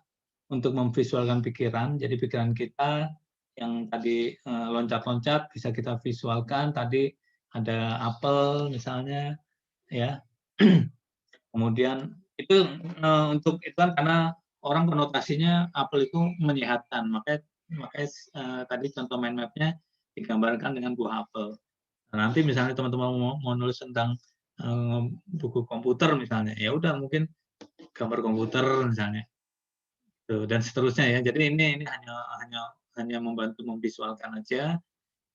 untuk memvisualkan pikiran. Jadi pikiran kita yang tadi loncat-loncat bisa kita visualkan. Tadi ada apel misalnya, ya. Kemudian itu untuk itu kan karena orang konotasinya apel itu menyehatkan. Makanya tadi contoh mind map-nya digambarkan dengan buah apel. Nah, nanti misalnya teman-teman mau nulis tentang buku komputer misalnya, ya udah mungkin gambar komputer misalnya, dan seterusnya ya. Jadi ini hanya membantu memvisualkan aja.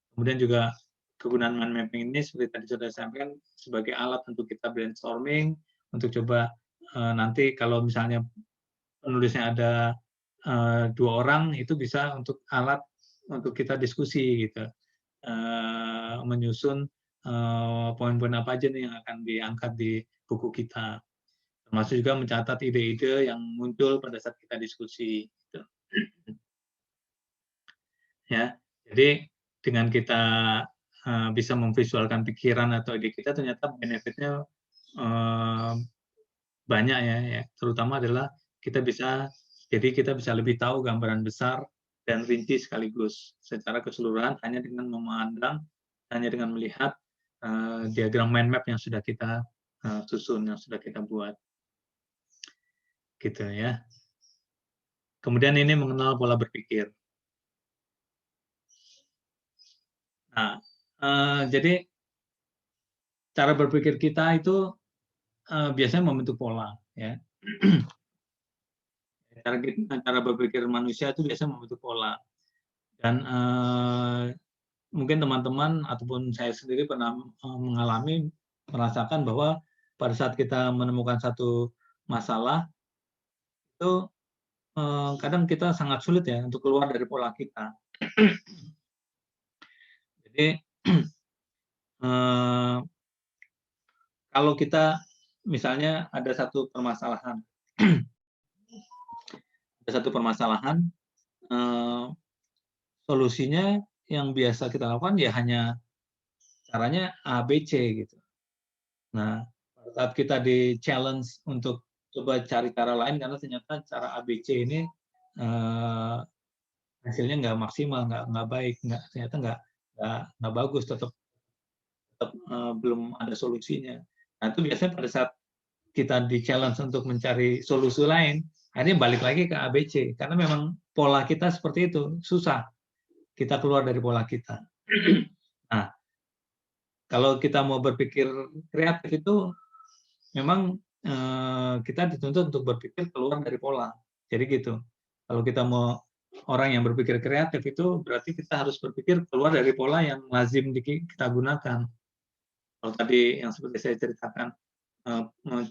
Kemudian juga kegunaan mind mapping ini seperti tadi sudah saya sampaikan sebagai alat untuk kita brainstorming, untuk coba nanti kalau misalnya penulisnya ada 2 orang, itu bisa untuk alat untuk kita diskusi gitu, menyusun poin-poin apa aja nih yang akan diangkat di buku kita, termasuk juga mencatat ide-ide yang muncul pada saat kita diskusi. Gitu. Ya, jadi dengan kita bisa memvisualkan pikiran atau ide kita, ternyata benefitnya banyak ya, terutama adalah kita bisa lebih tahu gambaran besar dan rinci sekaligus secara keseluruhan hanya dengan memandang, hanya dengan melihat diagram mind map yang sudah kita susun, yang sudah kita buat, gitu ya. Kemudian ini mengenal pola berpikir. Nah, jadi cara berpikir kita itu biasanya membentuk pola, ya. Cara berpikir manusia itu biasanya membentuk pola. Dan mungkin teman-teman ataupun saya sendiri pernah merasakan bahwa pada saat kita menemukan satu masalah itu kadang kita sangat sulit ya untuk keluar dari pola kita. Jadi kalau kita misalnya ada satu permasalahan, solusinya yang biasa kita lakukan ya hanya caranya A, B, C gitu. Nah, pada saat kita di-challenge untuk coba cari cara lain karena ternyata cara A, B, C ini hasilnya nggak maksimal, nggak baik, ternyata nggak bagus, tetap belum ada solusinya. Nah, itu biasanya pada saat kita di-challenge untuk mencari solusi lain, akhirnya balik lagi ke A, B, C. Karena memang pola kita seperti itu, susah kita keluar dari pola kita. Nah, kalau kita mau berpikir kreatif itu memang kita dituntut untuk berpikir keluar dari pola. Jadi gitu. Kalau kita mau orang yang berpikir kreatif itu berarti kita harus berpikir keluar dari pola yang lazim kita gunakan. Kalau tadi yang seperti saya ceritakan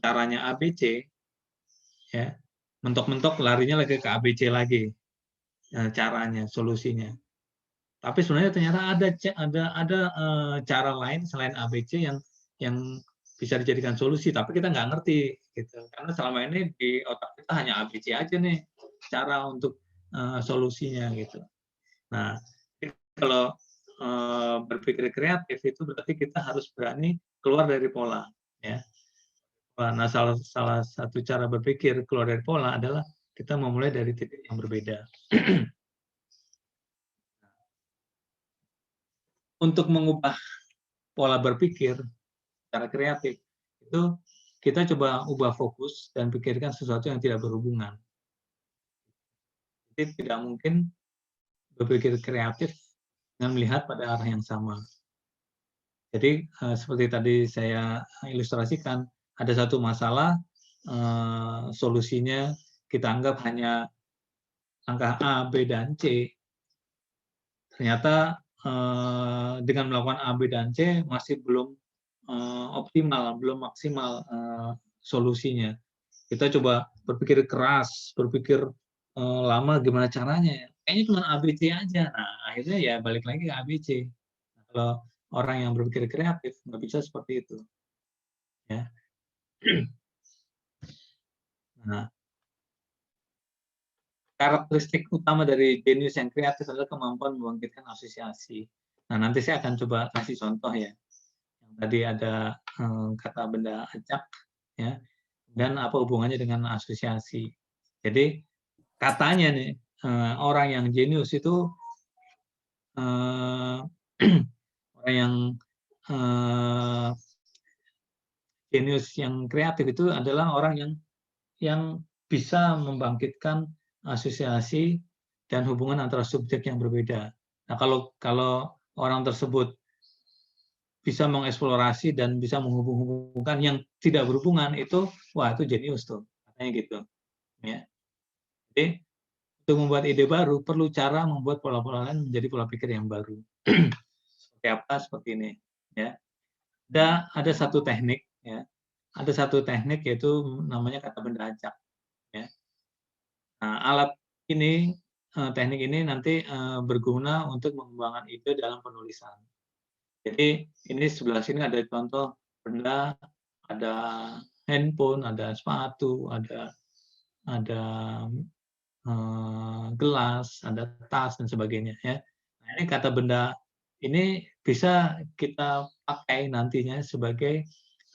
caranya ABC, ya mentok-mentok larinya lagi ke ABC lagi caranya, solusinya. Tapi sebenarnya ternyata ada cara lain selain ABC yang bisa dijadikan solusi, tapi kita nggak ngerti gitu. Karena selama ini di otak kita hanya ABC aja nih cara untuk solusinya gitu. Nah, kalau berpikir kreatif itu berarti kita harus berani keluar dari pola, ya. Nah, salah satu cara berpikir keluar dari pola adalah kita memulai dari titik yang berbeda. Untuk mengubah pola berpikir secara kreatif itu kita coba ubah fokus dan pikirkan sesuatu yang tidak berhubungan. Jadi tidak mungkin berpikir kreatif dengan melihat pada arah yang sama. Jadi seperti tadi saya ilustrasikan, ada satu masalah, solusinya kita anggap hanya langkah A, B, dan C. Ternyata dengan melakukan A, B, dan C masih belum optimal, belum maksimal solusinya. Kita coba berpikir keras, berpikir lama gimana caranya. Kayaknya cuma A, B, C aja. Nah, akhirnya ya balik lagi ke A, B, C. Kalau orang yang berpikir kreatif nggak bisa seperti itu. Ya. Nah, karakteristik utama dari jenius yang kreatif adalah kemampuan membangkitkan asosiasi. Nah, nanti saya akan coba kasih contoh ya. Yang tadi ada kata benda acak, ya, dan apa hubungannya dengan asosiasi. Jadi katanya nih orang yang jenius itu orang yang jenius yang kreatif itu adalah orang yang bisa membangkitkan asosiasi dan hubungan antara subjek yang berbeda. Nah, kalau orang tersebut bisa mengeksplorasi dan bisa menghubung-hubungkan yang tidak berhubungan itu, wah itu jenius tuh, katanya gitu. Ya. Jadi untuk membuat ide baru perlu cara membuat pola-pola lain menjadi pola pikir yang baru. seperti apa, seperti ini, ya. Ada satu teknik, ya. Ada satu teknik yaitu namanya kata benda acak, ya. Nah, alat ini, teknik ini nanti, berguna untuk mengembangkan ide dalam penulisan. Jadi ini sebelah sini ada contoh benda, ada handphone, ada sepatu, ada gelas, ada tas dan sebagainya ya. Nah, ini kata benda ini bisa kita pakai nantinya sebagai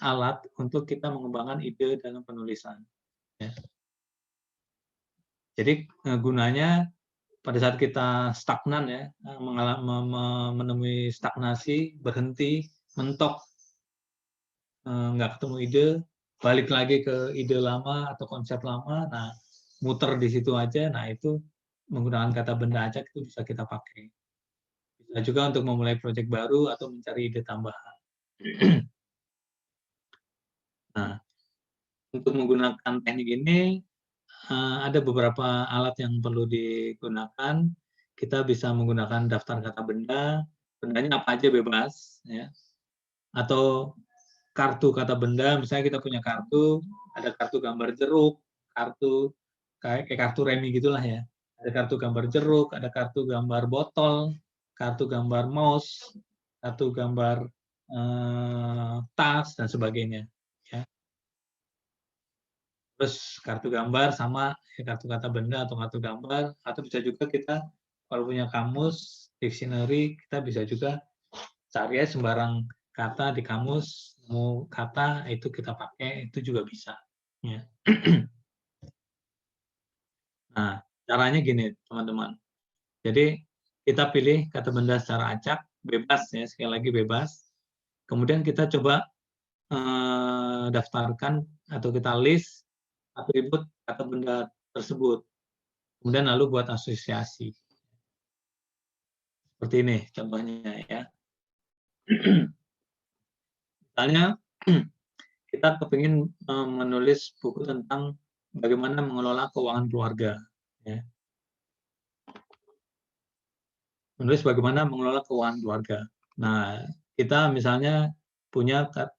alat untuk kita mengembangkan ide dalam penulisan. Ya. Jadi gunanya pada saat kita stagnan ya, menemui stagnasi, berhenti, mentok, nggak ketemu ide, balik lagi ke ide lama atau konsep lama, nah muter di situ aja, nah itu menggunakan kata benda acak itu bisa kita pakai. Bisa juga untuk memulai proyek baru atau mencari ide tambahan. Nah, untuk menggunakan teknik ini ada beberapa alat yang perlu digunakan. Kita bisa menggunakan daftar kata benda, bendanya apa aja bebas, ya. Atau kartu kata benda, misalnya kita punya kartu, ada kartu gambar jeruk, kartu kayak kartu remi gitulah ya. Ada kartu gambar jeruk, ada kartu gambar botol, kartu gambar mouse, kartu gambar tas dan sebagainya. Ya. Terus kartu gambar sama kartu kata benda atau kartu gambar, atau bisa juga kita kalau punya kamus, dictionary, kita bisa juga cari aja sembarang kata di kamus, mau kata itu kita pakai, itu juga bisa. Ya. Nah, caranya gini teman-teman. Jadi kita pilih kata benda secara acak, bebas ya, sekali lagi bebas. Kemudian kita coba daftarkan atau kita list atribut kata benda tersebut. Kemudian lalu buat asosiasi. Seperti ini contohnya ya. Misalnya kita kepingin menulis buku tentang bagaimana mengelola keuangan keluarga. Ya. Menulis bagaimana mengelola keuangan keluarga. Nah, kita misalnya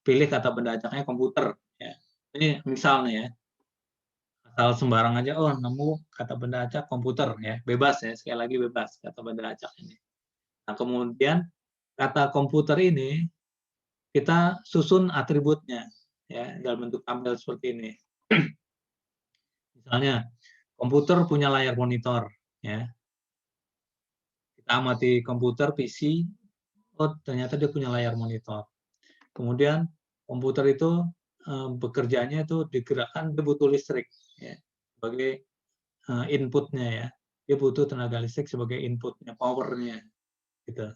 pilih kata benda acaknya komputer. Ya. Ini misalnya ya, asal sembarang aja, oh nemu kata benda acak komputer ya, bebas ya, sekali lagi bebas kata benda acak ini. Nah, kemudian kata komputer ini kita susun atributnya ya dalam bentuk tabel seperti ini. Misalnya komputer punya layar monitor ya. Kita amati komputer PC, oh ternyata dia punya layar monitor. Kemudian komputer itu bekerjanya itu digerakkan, dia butuh listrik ya, sebagai inputnya ya. Dia butuh tenaga listrik sebagai inputnya, powernya gitu.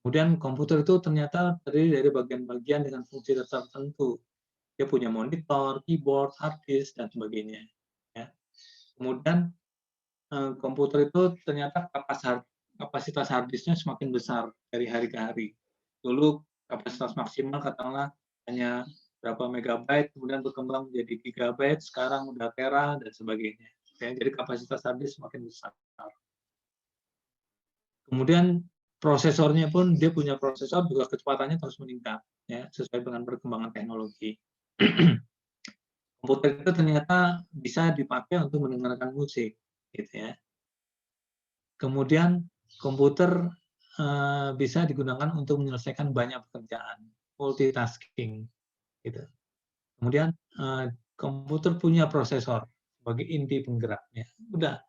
Kemudian komputer itu ternyata terdiri dari bagian-bagian dengan fungsi tertentu. Dia punya monitor, keyboard, hard disk dan sebagainya. Ya. Kemudian komputer itu ternyata kapasitas hard disknya semakin besar dari hari ke hari. Dulu kapasitas maksimal katakanlah hanya berapa megabyte, kemudian berkembang menjadi gigabyte, sekarang udah tera dan sebagainya. Ya, jadi kapasitas hard disk semakin besar. Kemudian prosesornya pun dia punya prosesor juga kecepatannya terus meningkat ya sesuai dengan perkembangan teknologi. Komputer itu ternyata bisa dipakai untuk mendengarkan musik gitu ya. Kemudian komputer bisa digunakan untuk menyelesaikan banyak pekerjaan, multitasking gitu. Kemudian komputer punya prosesor sebagai inti penggeraknya. Udah.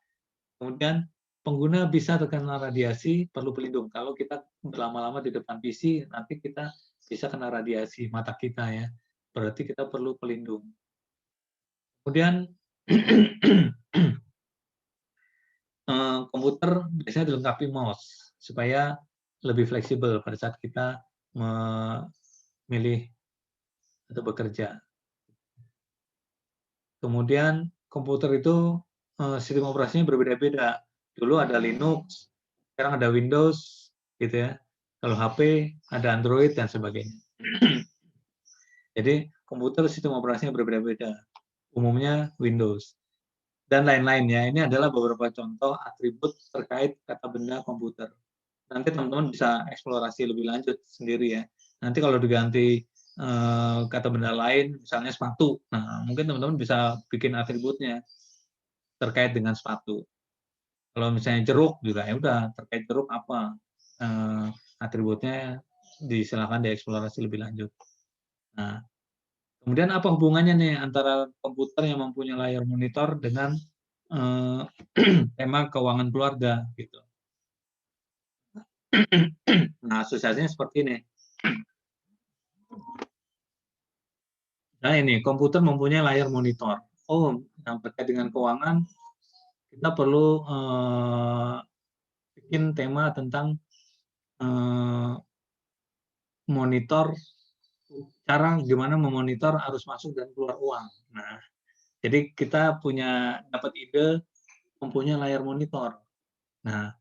Kemudian pengguna bisa terkena radiasi, perlu pelindung. Kalau kita berlama-lama di depan PC, nanti kita bisa kena radiasi mata kita ya. Berarti kita perlu pelindung. Kemudian komputer biasanya dilengkapi mouse supaya lebih fleksibel pada saat kita memilih atau bekerja. Kemudian komputer itu sistem operasinya berbeda-beda. Dulu ada Linux, sekarang ada Windows, gitu ya. Kalau HP ada Android dan sebagainya. Jadi komputer sistem operasinya berbeda-beda. Umumnya Windows dan lain-lainnya. Ini adalah beberapa contoh atribut terkait kata benda komputer. nanti teman-teman bisa eksplorasi lebih lanjut sendiri ya. Nanti kalau diganti kata benda lain, misalnya sepatu, nah mungkin teman-teman bisa bikin atributnya terkait dengan sepatu. Kalau misalnya jeruk juga ya udah terkait jeruk apa atributnya, disilakan dieksplorasi lebih lanjut. Nah, kemudian apa hubungannya nih antara komputer yang mempunyai layar monitor dengan tema keuangan keluarga gitu. Nah, asosiasinya seperti ini. Nah, ini komputer mempunyai layar monitor. Oh, yang terkait dengan keuangan, kita perlu bikin tema tentang monitor, cara gimana memonitor arus masuk dan keluar uang. Nah, jadi kita dapat ide mempunyai layar monitor. Nah,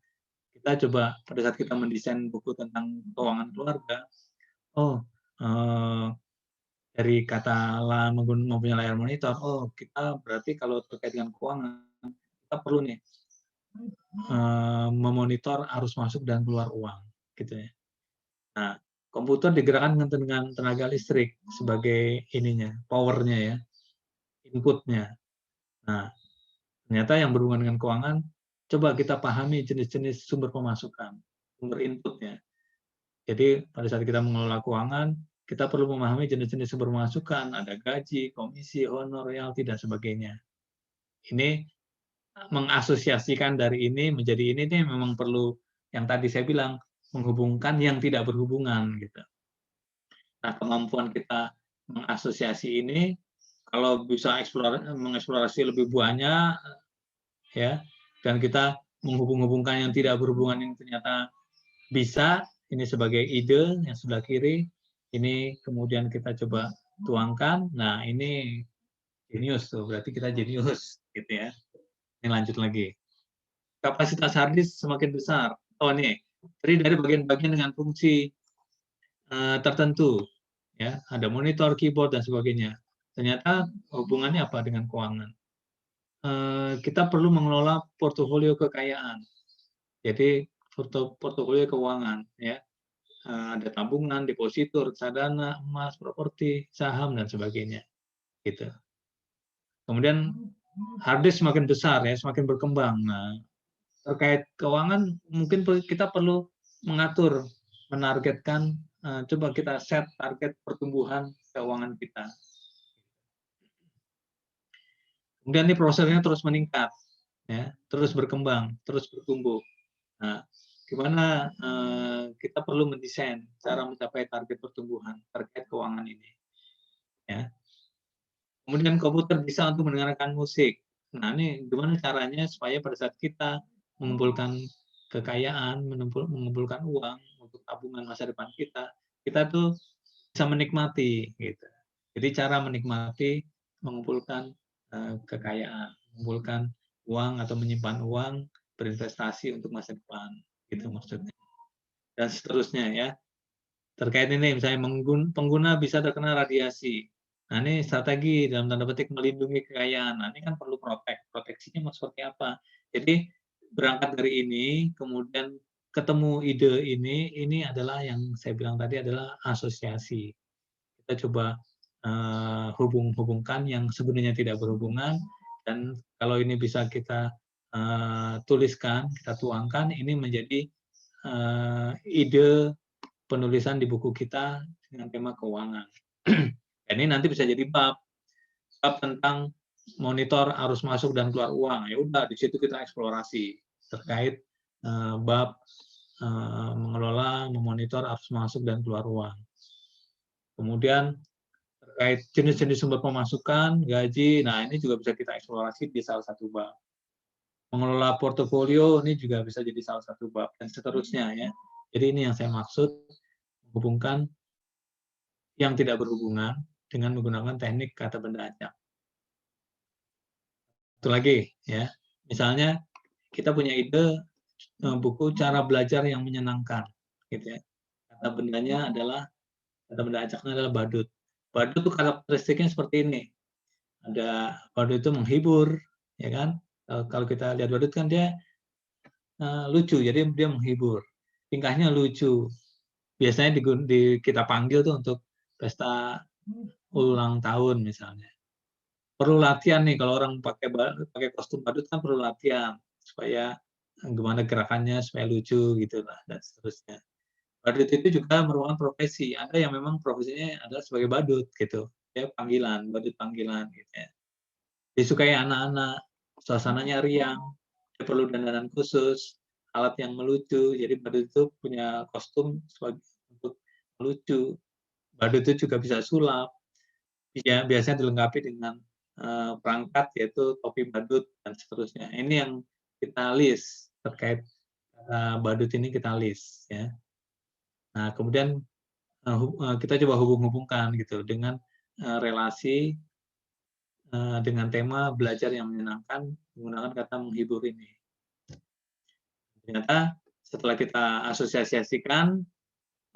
kita coba pada saat kita mendesain buku tentang keuangan keluarga, dari kata mempunyai layar monitor, kita berarti kalau terkait dengan keuangan, kita perlu nih memonitor arus masuk dan keluar uang, gitu ya. Nah, komputer digerakkan dengan tenaga listrik sebagai ininya, powernya ya, inputnya. Nah, ternyata yang berhubungan dengan keuangan, coba kita pahami jenis-jenis sumber pemasukan, sumber inputnya. Jadi pada saat kita mengelola keuangan, kita perlu memahami jenis-jenis sumber pemasukan, ada gaji, komisi, honor, royalti, dan sebagainya. Ini mengasosiasikan dari ini menjadi ini nih memang perlu yang tadi saya bilang, menghubungkan yang tidak berhubungan gitu. Nah, kemampuan kita mengasosiasi ini kalau bisa mengeksplorasi lebih banyak ya, dan kita menghubung-hubungkan yang tidak berhubungan yang ternyata bisa, ini sebagai ide yang sebelah kiri, ini kemudian kita coba tuangkan. Nah, ini jenius tuh, berarti kita jenius gitu ya. Ini lanjut lagi. Kapasitas hard disk semakin besar. Oh, nih, terdiri dari bagian-bagian dengan fungsi tertentu. Ya, ada monitor, keyboard, dan sebagainya. Ternyata hubungannya apa dengan keuangan? Kita perlu mengelola portofolio kekayaan. Jadi, portofolio keuangan, ya. Ada tabungan, deposito, reksadana, emas, properti, saham, dan sebagainya. Gitu. Kemudian hard disk semakin besar ya, semakin berkembang. Nah, terkait keuangan mungkin kita perlu mengatur, menargetkan, coba kita set target pertumbuhan keuangan kita. Kemudian ini prosesnya terus meningkat, ya, terus berkembang, terus bertumbuh. Nah, gimana kita perlu mendesain cara mencapai target pertumbuhan terkait keuangan ini. Ya. Kemudian komputer bisa untuk mendengarkan musik. Nah, ini gimana caranya supaya pada saat kita mengumpulkan kekayaan, mengumpulkan uang untuk tabungan masa depan kita tuh bisa menikmati gitu. Jadi cara menikmati mengumpulkan kekayaan, mengumpulkan uang atau menyimpan uang, berinvestasi untuk masa depan, gitu maksudnya. Dan seterusnya ya. Terkait ini misalnya pengguna bisa terkena radiasi. Nah, ini strategi dalam tanda petik melindungi kekayaan. Nah, ini kan perlu proteksinya mau seperti apa. Jadi berangkat dari ini, kemudian ketemu ide ini adalah yang saya bilang tadi adalah asosiasi. Kita coba hubung-hubungkan yang sebenarnya tidak berhubungan, dan kalau ini bisa kita tuliskan, kita tuangkan, ini menjadi ide penulisan di buku kita dengan tema keuangan. Ini nanti bisa jadi bab tentang monitor arus masuk dan keluar uang. Ya udah, di situ kita eksplorasi terkait bab mengelola, memonitor arus masuk dan keluar uang. Kemudian terkait jenis-jenis sumber pemasukan, gaji, nah ini juga bisa kita eksplorasi di salah satu bab. Mengelola portofolio ini juga bisa jadi salah satu bab, dan seterusnya ya. Jadi ini yang saya maksud, menghubungkan yang tidak berhubungan dengan menggunakan teknik kata benda acak. Satu lagi ya, misalnya kita punya ide buku cara belajar yang menyenangkan, gitu ya. Kata bendanya adalah, kata benda acaknya adalah badut. Badut itu karakteristiknya seperti ini. Ada badut itu menghibur, ya kan? Kalau kita lihat badut kan dia lucu, jadi dia menghibur. tingkahnya lucu. Biasanya kita panggil tuh untuk pesta ulang tahun misalnya. Perlu latihan nih kalau orang pakai kostum badut kan perlu latihan supaya gimana gerakannya supaya lucu gitu lah dan seterusnya. Badut itu juga merupakan profesi. Ada yang memang profesinya adalah sebagai badut gitu. Ya panggilan, badut panggilan gitu ya. Disukai anak-anak, suasananya riang, dia perlu dandanan khusus, alat yang melucu. Jadi badut itu punya kostum untuk melucu. Badut itu juga bisa sulap. Ya, biasanya dilengkapi dengan perangkat yaitu topi badut dan seterusnya. Ini yang kita list terkait badut ini kita list ya. Nah, kemudian kita coba hubung-hubungkan gitu dengan relasi dengan tema belajar yang menyenangkan menggunakan kata menghibur ini. Ternyata setelah kita asosiasikan,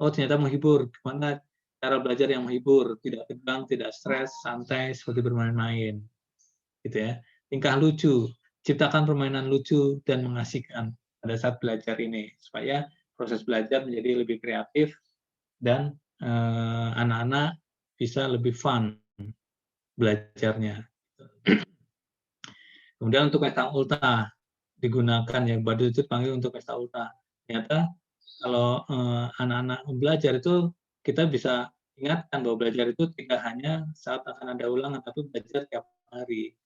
oh ternyata menghibur. Gimana cara belajar yang menghibur, tidak tegang, tidak stres, santai seperti bermain-main, gitu ya. Tingkah lucu, ciptakan permainan lucu dan mengasihkan pada saat belajar ini supaya proses belajar menjadi lebih kreatif dan anak-anak bisa lebih fun belajarnya. Kemudian untuk pesta ultah digunakan ya, badut itu dipanggil untuk pesta ultah. Ternyata kalau anak-anak belajar itu kita bisa ingatkan bahwa belajar itu tidak hanya saat akan ada ulangan, tapi belajar tiap hari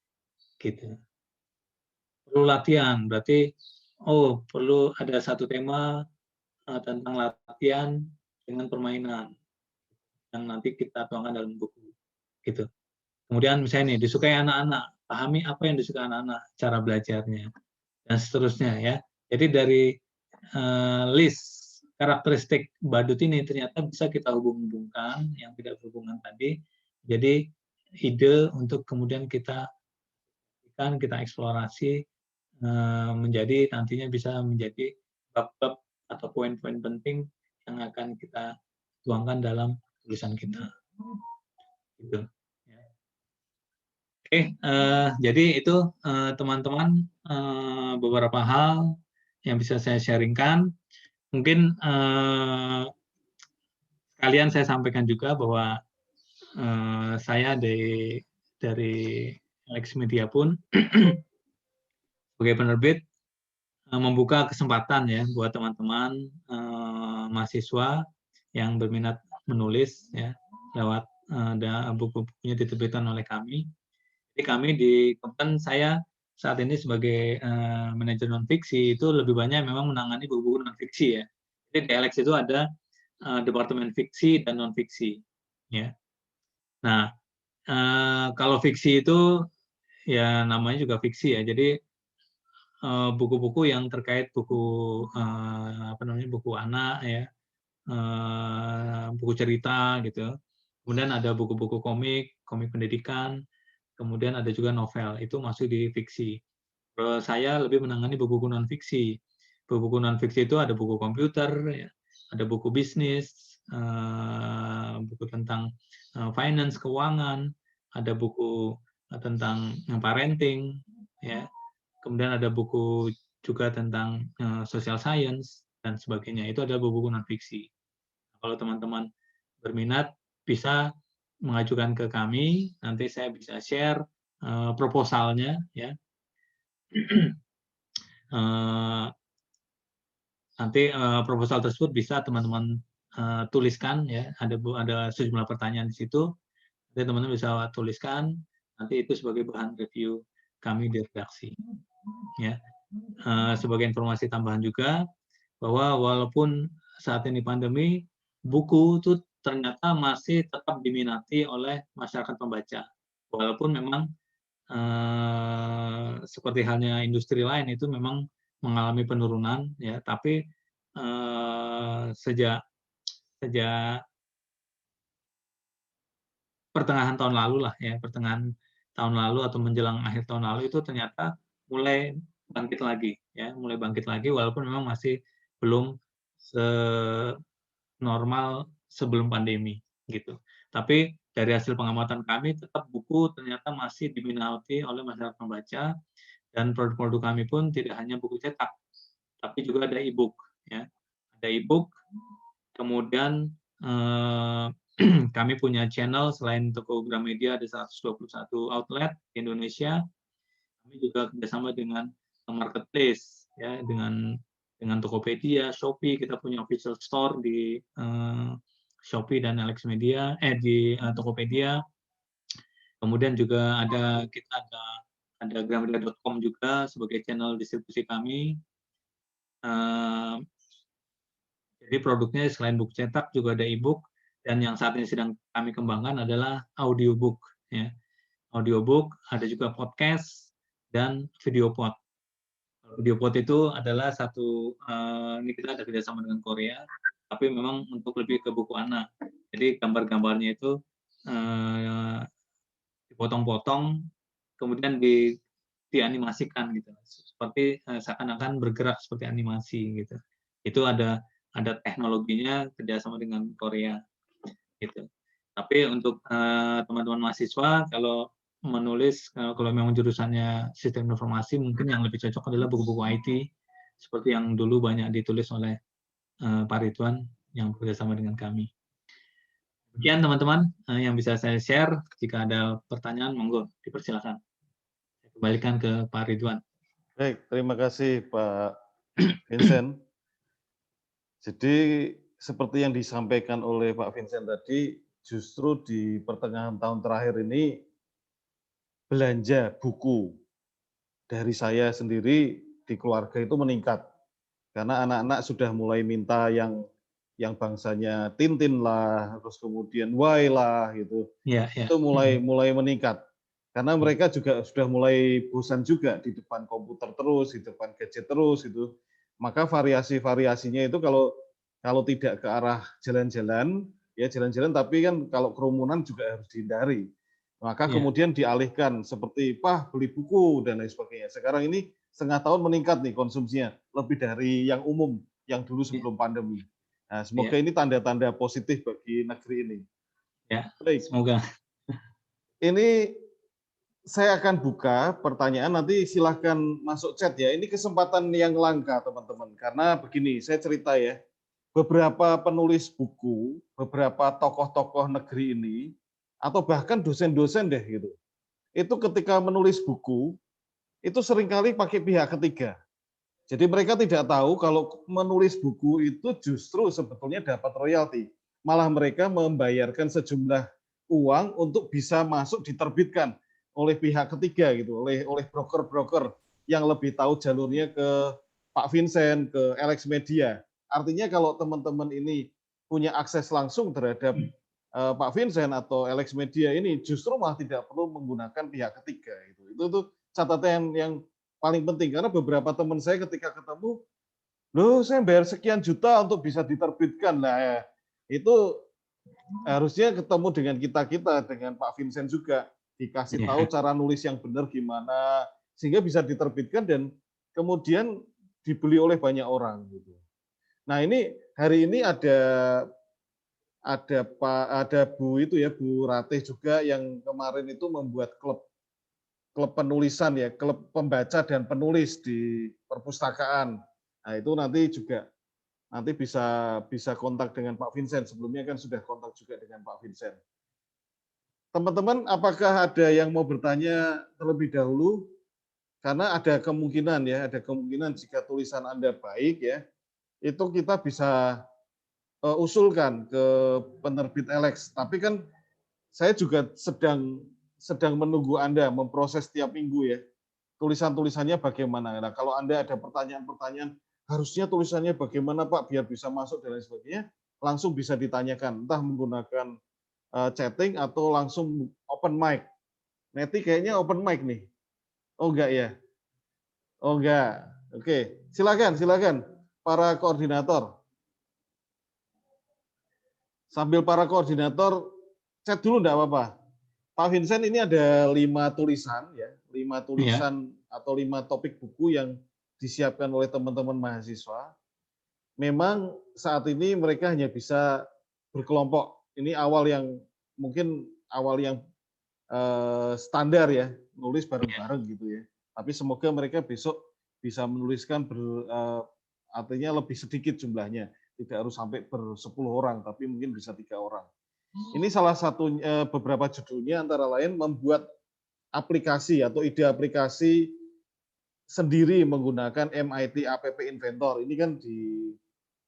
gitu. Perlu latihan, berarti perlu ada satu tema tentang latihan dengan permainan yang nanti kita tuangkan dalam buku gitu. Kemudian misalnya nih disukai anak-anak, pahami apa yang disukai anak-anak, cara belajarnya dan seterusnya ya. Jadi dari list karakteristik badut ini ternyata bisa kita hubung-hubungkan yang tidak berhubungan tadi. Jadi ide untuk kemudian kita eksplorasi menjadi nantinya bisa menjadi bab-bab atau poin-poin penting yang akan kita tuangkan dalam tulisan kita. Gitu. Oke, jadi itu teman-teman beberapa hal yang bisa saya sharingkan. Mungkin sekalian saya sampaikan juga bahwa saya dari Alex Media pun sebagai penerbit membuka kesempatan ya buat teman-teman mahasiswa yang berminat menulis ya lewat buku-bukunya diterbitkan oleh kami. Jadi kami kebetulan saya saat ini sebagai manajer non fiksi itu lebih banyak memang menangani buku-buku non fiksi ya. Jadi di Alex itu ada departemen fiksi dan non fiksi ya. Nah, kalau fiksi itu ya namanya juga fiksi ya. Jadi buku-buku yang terkait buku buku anak ya, buku cerita gitu. Kemudian ada buku-buku komik pendidikan, kemudian ada juga novel, itu masuk di fiksi. Kalau saya lebih menangani buku-buku non fiksi. Buku-buku non fiksi itu ada buku komputer, ya, ada buku bisnis, buku tentang finance, keuangan, ada buku tentang parenting, ya. Kemudian ada buku juga tentang social science dan sebagainya. Itu ada buku-buku non fiksi. Kalau teman-teman berminat bisa mengajukan ke kami, nanti saya bisa share proposalnya ya. Nanti proposal tersebut bisa teman-teman tuliskan ya, ada sejumlah pertanyaan di situ. Nanti teman-teman bisa tuliskan, nanti itu sebagai bahan review kami di redaksi. Ya. Sebagai informasi tambahan juga bahwa walaupun saat ini pandemi, buku itu ternyata masih tetap diminati oleh masyarakat pembaca. Walaupun memang seperti halnya industri lain itu memang mengalami penurunan ya, tapi sejak pertengahan tahun lalu lah ya, pertengahan tahun lalu atau menjelang akhir tahun lalu itu ternyata mulai bangkit lagi ya, mulai bangkit lagi walaupun memang masih belum senormal sebelum pandemi gitu. Tapi dari hasil pengamatan kami tetap buku ternyata masih diminati oleh masyarakat pembaca dan produk-produk kami pun tidak hanya buku cetak, tapi juga ada e-book ya. ada e-book, kemudian kami punya channel selain toko Gramedia ada 121 outlet di Indonesia. Kami juga kerjasama dengan marketplace ya dengan Tokopedia, Shopee, kita punya official store di Shopee dan Alexmedia di Tokopedia. Kemudian juga kita ada gramedia.com juga sebagai channel distribusi kami. Jadi produknya selain buku cetak juga ada e-book, dan yang saat ini sedang kami kembangkan adalah audiobook ya. Audiobook, ada juga podcast dan video pod. Video pod itu adalah ini kita ada kerjasama dengan Korea, tapi memang untuk lebih ke buku anak. Jadi gambar-gambarnya itu dipotong-potong, kemudian dianimasikan gitu, seperti seakan-akan bergerak seperti animasi gitu. Itu ada teknologinya kerjasama dengan Korea gitu. Tapi untuk teman-teman mahasiswa kalau menulis, kalau memang jurusannya sistem informasi, mungkin yang lebih cocok adalah buku-buku IT seperti yang dulu banyak ditulis oleh Pak Ridwan yang bekerjasama dengan kami. Demikian teman-teman yang bisa saya share. Jika ada pertanyaan, monggo dipersilakan. Saya kembalikan ke Pak Ridwan. Baik, terima kasih Pak Vincent. Jadi seperti yang disampaikan oleh Pak Vincent tadi, justru di pertengahan tahun terakhir ini belanja buku dari saya sendiri di keluarga itu meningkat. Karena anak-anak sudah mulai minta yang bangsanya Tintin lah, terus kemudian Y lah gitu. Ya. Itu mulai meningkat. Karena mereka juga sudah mulai bosan juga di depan komputer terus, di depan gadget terus gitu. Maka variasi-variasinya itu kalau tidak ke arah jalan-jalan, ya jalan-jalan, tapi kan kalau kerumunan juga harus dihindari. Maka kemudian dialihkan seperti beli buku dan lain sebagainya. Sekarang ini setengah tahun meningkat nih konsumsinya, lebih dari yang umum yang dulu sebelum pandemi. Nah, semoga ini tanda-tanda positif bagi negeri ini. Ya, baik. Semoga. Ini saya akan buka pertanyaan, nanti silahkan masuk chat ya. Ini kesempatan yang langka teman-teman, karena begini, saya cerita ya, beberapa penulis buku, beberapa tokoh-tokoh negeri ini, atau bahkan dosen-dosen deh gitu, itu ketika menulis buku, itu seringkali pakai pihak ketiga. Jadi mereka tidak tahu kalau menulis buku itu justru sebetulnya dapat royalti. Malah mereka membayarkan sejumlah uang untuk bisa masuk diterbitkan oleh pihak ketiga gitu, oleh broker-broker yang lebih tahu jalurnya ke Pak Vincent, ke Alexmedia. Artinya kalau teman-teman ini punya akses langsung terhadap Pak Vincent atau Alexmedia ini, justru malah tidak perlu menggunakan pihak ketiga. Itu catatan yang paling penting, karena beberapa teman saya ketika ketemu, loh saya bayar sekian juta untuk bisa diterbitkan. Nah, itu harusnya ketemu dengan kita-kita, dengan Pak Vincent juga, dikasih tahu cara nulis yang benar gimana, sehingga bisa diterbitkan dan kemudian dibeli oleh banyak orang. Gitu. Nah ini hari ini ada Bu itu ya, Bu Ratih juga yang kemarin itu membuat klub penulisan ya, klub pembaca dan penulis di perpustakaan. Nah, itu nanti bisa kontak dengan Pak Vincent. Sebelumnya kan sudah kontak juga dengan Pak Vincent. Teman-teman, apakah ada yang mau bertanya terlebih dahulu? Karena ada kemungkinan jika tulisan Anda baik ya, itu kita bisa usulkan ke penerbit Alex. Tapi kan saya juga sedang menunggu Anda memproses tiap minggu ya. Tulisan-tulisannya bagaimana. Nah, kalau Anda ada pertanyaan-pertanyaan, harusnya tulisannya bagaimana Pak biar bisa masuk dan lain sebagainya, langsung bisa ditanyakan, entah menggunakan chatting atau langsung open mic. Neti kayaknya open mic nih. Oh enggak ya? Oh enggak. Oke, silakan para koordinator. Sambil para koordinator chat dulu enggak apa-apa. Pak Vincent ini ada 5 tulisan ya, 5 tulisan atau 5 topik buku yang disiapkan oleh teman-teman mahasiswa. Memang saat ini mereka hanya bisa berkelompok. Ini mungkin awal yang standar ya, nulis bareng-bareng gitu ya. Tapi semoga mereka besok bisa menuliskan artinya lebih sedikit jumlahnya. tidak harus sampai ber-10 orang, tapi mungkin bisa 3 orang. Ini salah satu beberapa judulnya antara lain membuat aplikasi atau ide aplikasi sendiri menggunakan MIT App Inventor. Ini kan di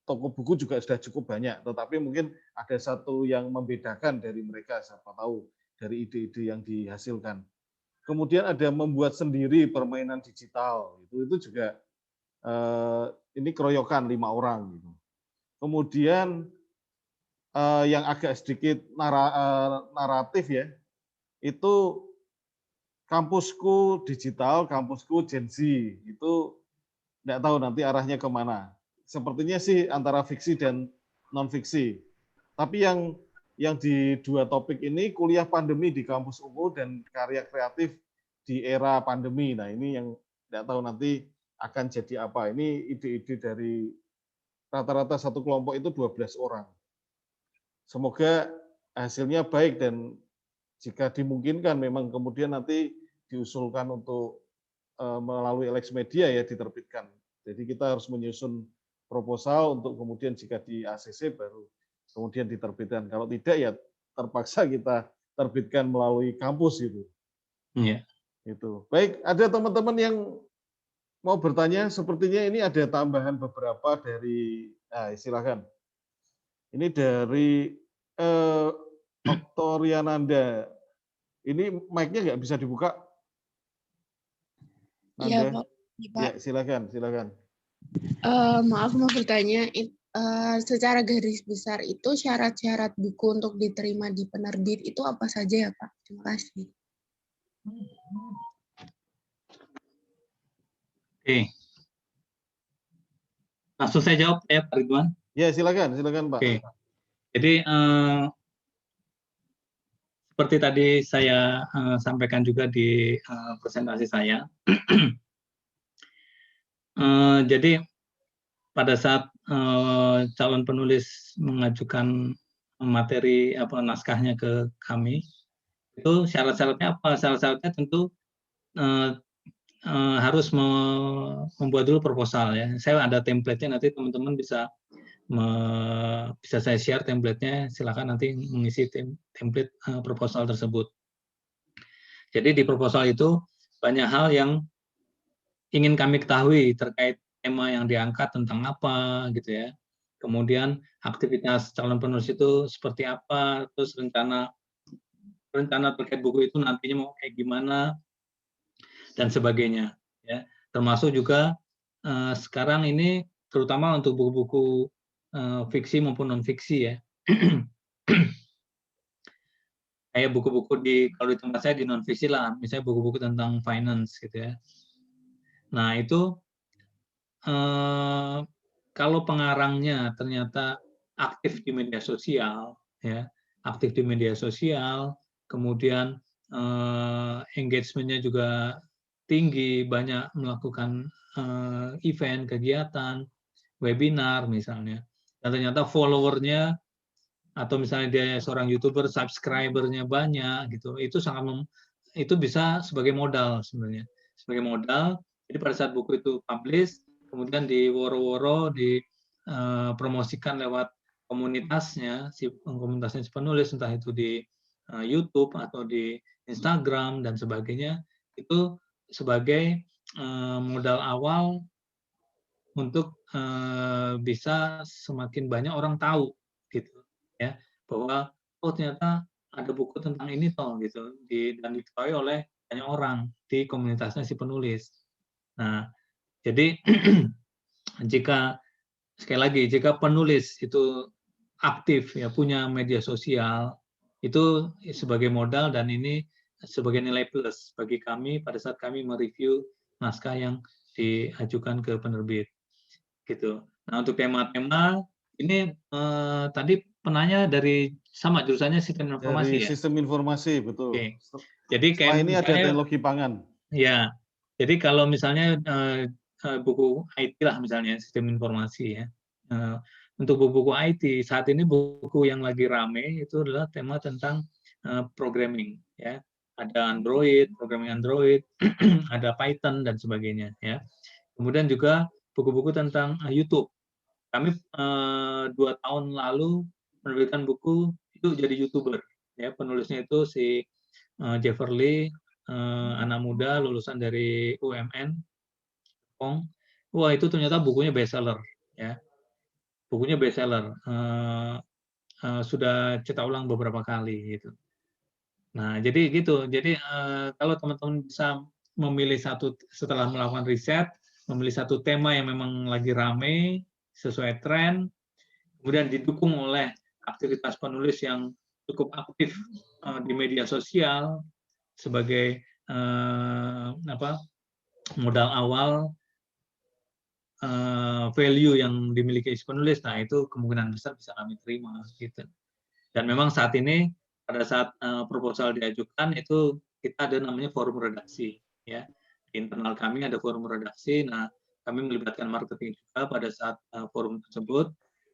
toko buku juga sudah cukup banyak, tetapi mungkin ada satu yang membedakan dari mereka, siapa tahu dari ide-ide yang dihasilkan. Kemudian ada membuat sendiri permainan digital, itu juga ini keroyokan 5 orang. Gitu. Kemudian yang agak sedikit naratif ya, itu kampusku digital, kampusku Gen Z, itu nggak tahu nanti arahnya kemana. Sepertinya sih antara fiksi dan non-fiksi. Tapi yang di 2 topik ini, kuliah pandemi di kampus UU dan karya kreatif di era pandemi. Nah ini yang nggak tahu nanti akan jadi apa. Ini ide-ide dari rata-rata satu kelompok itu 12 orang. Semoga hasilnya baik dan jika dimungkinkan memang kemudian nanti diusulkan untuk melalui Lex Media ya diterbitkan. Jadi kita harus menyusun proposal untuk kemudian jika di ACC baru kemudian diterbitkan. Kalau tidak ya terpaksa kita terbitkan melalui kampus gitu. Iya. Itu. Baik, ada teman-teman yang mau bertanya, sepertinya ini ada tambahan beberapa dari, silakan. Ini dari Oktoriananda. Ini mic-nya nggak bisa dibuka? Iya, Pak. Ya, silakan. Maaf mau bertanya, secara garis besar itu syarat-syarat buku untuk diterima di penerbit itu apa saja ya, Pak? Terima kasih. Oke. Langsung saya jawab ya, Pak Ridwan. Ya, silakan Pak. Oke. Jadi seperti tadi saya sampaikan juga di presentasi saya. Jadi pada saat calon penulis mengajukan materi naskahnya ke kami, itu syarat-syaratnya apa? Syarat-syaratnya tentu harus membuat dulu proposal ya. Saya ada template-nya, nanti teman-teman bisa saya share template-nya, silakan nanti mengisi template proposal tersebut. Jadi di proposal itu banyak hal yang ingin kami ketahui terkait tema yang diangkat tentang apa gitu ya. Kemudian aktivitas calon penulis itu seperti apa, terus rencana terkait buku itu nantinya mau kayak gimana dan sebagainya ya. Termasuk juga sekarang ini terutama untuk buku-buku fiksi maupun non fiksi ya. Kayak buku-buku kalau di tempat saya di non fiksi lah, misalnya buku-buku tentang finance gitu ya. Nah itu kalau pengarangnya ternyata aktif di media sosial, ya, aktif di media sosial, kemudian engagement-nya juga tinggi, banyak melakukan event, kegiatan, webinar misalnya, dan ternyata follower-nya atau misalnya dia seorang YouTuber, subscriber-nya banyak gitu, itu bisa sebagai modal sebenarnya, sebagai modal. Jadi pada saat buku itu publish, kemudian diworo-woro, dipromosikan lewat komunitasnya si penulis, entah itu di YouTube atau di Instagram dan sebagainya, itu sebagai modal awal untuk bisa semakin banyak orang tahu gitu ya, bahwa oh ternyata ada buku tentang ini toh gitu, dan diketahui oleh banyak orang di komunitasnya si penulis. Nah, jadi sekali lagi jika penulis itu aktif ya, punya media sosial, itu sebagai modal dan ini sebagai nilai plus bagi kami pada saat kami mereview naskah yang diajukan ke penerbit gitu. Nah, untuk tema-tema ini tadi penanya dari sama jurusannya sistem informasi dari ya. Sistem informasi, betul. Oke. Jadi kayak ini misalnya, ada teknologi pangan. Ya. Jadi kalau misalnya buku IT lah misalnya sistem informasi ya. Untuk buku-buku IT saat ini buku yang lagi rame itu adalah tema tentang programming ya. Ada Android, programming Android, ada Python dan sebagainya ya. Kemudian juga buku-buku tentang YouTube Kami 2 tahun lalu menerbitkan buku itu jadi YouTuber. Ya, penulisnya itu si Jefferly, anak muda lulusan dari UMN. Wah, itu ternyata bukunya bestseller. Ya, bukunya bestseller. Sudah cetak ulang beberapa kali gitu. Nah, jadi gitu. Jadi kalau teman-teman bisa memilih satu setelah melakukan riset, memilih satu tema yang memang lagi rame sesuai tren, kemudian didukung oleh aktivitas penulis yang cukup aktif di media sosial sebagai modal awal value yang dimiliki si penulis. Nah, itu kemungkinan besar bisa kami terima gitu. Dan memang saat ini pada saat proposal diajukan itu kita ada namanya forum redaksi, ya. Di internal kami ada forum redaksi. Nah, kami melibatkan marketing juga pada saat forum tersebut,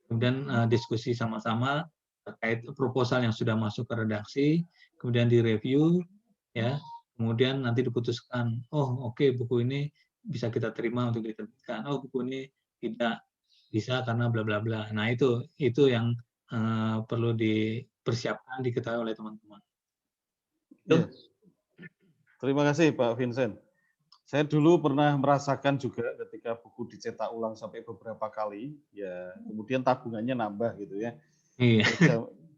kemudian diskusi sama-sama terkait proposal yang sudah masuk ke redaksi, kemudian direview, ya. Kemudian nanti diputuskan, oh oke, buku ini bisa kita terima untuk diterbitkan. Oh, buku ini tidak bisa karena bla bla bla. Nah, itu yang perlu dipersiapkan, diketahui oleh teman-teman. Ya. Terima kasih Pak Vincent. Saya dulu pernah merasakan juga ketika buku dicetak ulang sampai beberapa kali, ya kemudian tabungannya nambah gitu ya. Iya.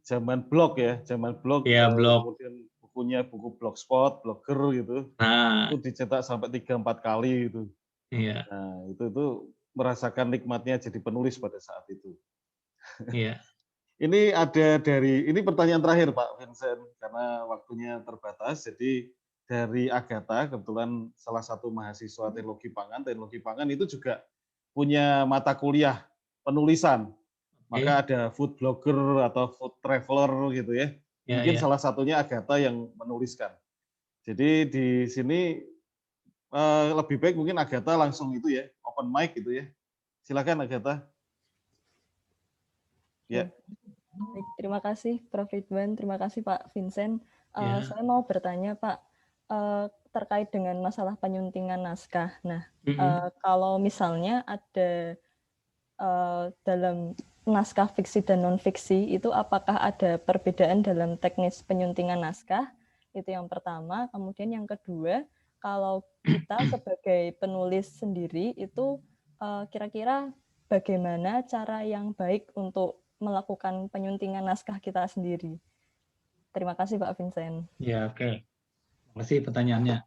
Zaman blog ya, Iya, blog. kemudian bukunya buku blogspot, blogger gitu, Nah, itu dicetak sampai 3-4 kali gitu. iya. Nah itu merasakan nikmatnya jadi penulis pada saat itu. Iya. Ini pertanyaan terakhir Pak Vincent, karena waktunya terbatas. Jadi dari Agatha, kebetulan salah satu mahasiswa teknologi pangan itu juga punya mata kuliah penulisan. Maka ada food blogger atau food traveler gitu ya. Mungkin salah satunya Agatha yang menuliskan. Jadi di sini lebih baik mungkin Agatha langsung itu ya, open mic gitu ya. Silakan Agatha. Ya. Baik, terima kasih Prof. Ridwan, terima kasih Pak Vincent. Saya mau bertanya Pak, terkait dengan masalah penyuntingan naskah. Nah, kalau misalnya ada dalam naskah fiksi dan non-fiksi, itu apakah ada perbedaan dalam teknis penyuntingan naskah? Itu yang pertama. Kemudian yang kedua, kalau kita sebagai penulis sendiri, itu kira-kira bagaimana cara yang baik untuk melakukan penyuntingan naskah kita sendiri? Terima kasih Pak Vincent. Ya, oke. Terima kasih pertanyaannya.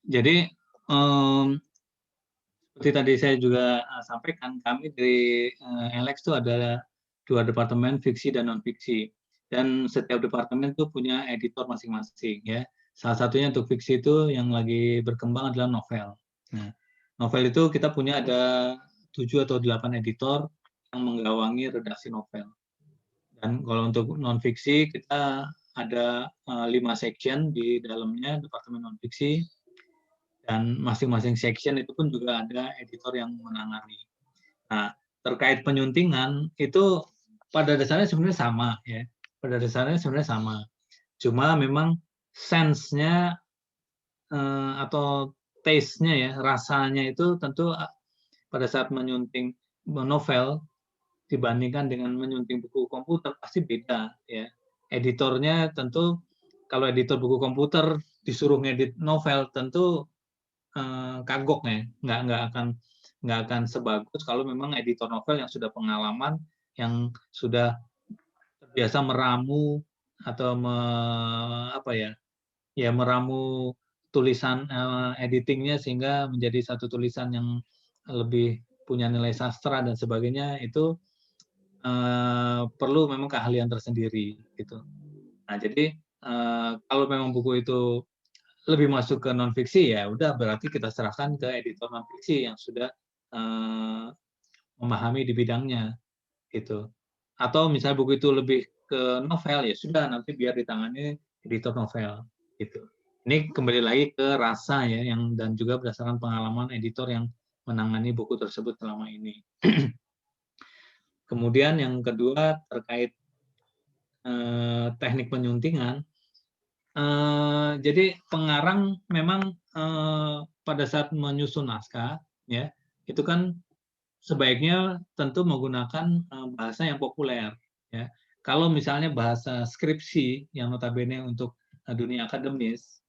Jadi, seperti tadi saya juga sampaikan, kami di LX itu ada 2 departemen, fiksi dan non-fiksi. Dan setiap departemen itu punya editor masing-masing, ya. Salah satunya untuk fiksi itu yang lagi berkembang adalah novel. Nah, novel itu kita punya ada 7 atau 8 editor yang menggawangi redaksi novel. Dan kalau untuk non-fiksi, kita ada 5 section di dalamnya, departemen non-fiksi, dan masing-masing section itu pun juga ada editor yang menangani. Nah, terkait penyuntingan, itu pada dasarnya sebenarnya sama. Ya. Pada dasarnya sebenarnya sama. Cuma memang sense-nya atau taste-nya ya, rasanya itu tentu pada saat menyunting novel, dibandingkan dengan menyunting buku komputer pasti beda ya. Editornya tentu kalau editor buku komputer disuruh ngedit novel tentu kagok ya, nggak akan sebagus kalau memang editor novel yang sudah pengalaman, yang sudah terbiasa meramu atau meramu tulisan editingnya sehingga menjadi satu tulisan yang lebih punya nilai sastra dan sebagainya, itu perlu memang keahlian tersendiri gitu. Nah, jadi kalau memang buku itu lebih masuk ke non fiksi, ya udah berarti kita serahkan ke editor non fiksi yang sudah memahami di bidangnya gitu. Atau misalnya buku itu lebih ke novel, ya sudah nanti biar ditangani editor novel gitu. Ini kembali lagi ke rasa ya, dan juga berdasarkan pengalaman editor yang menangani buku tersebut selama ini. Kemudian yang kedua terkait teknik penyuntingan. Jadi pengarang memang pada saat menyusun naskah, ya itu kan sebaiknya tentu menggunakan bahasa yang populer. Ya. Kalau misalnya bahasa skripsi yang notabene untuk dunia akademis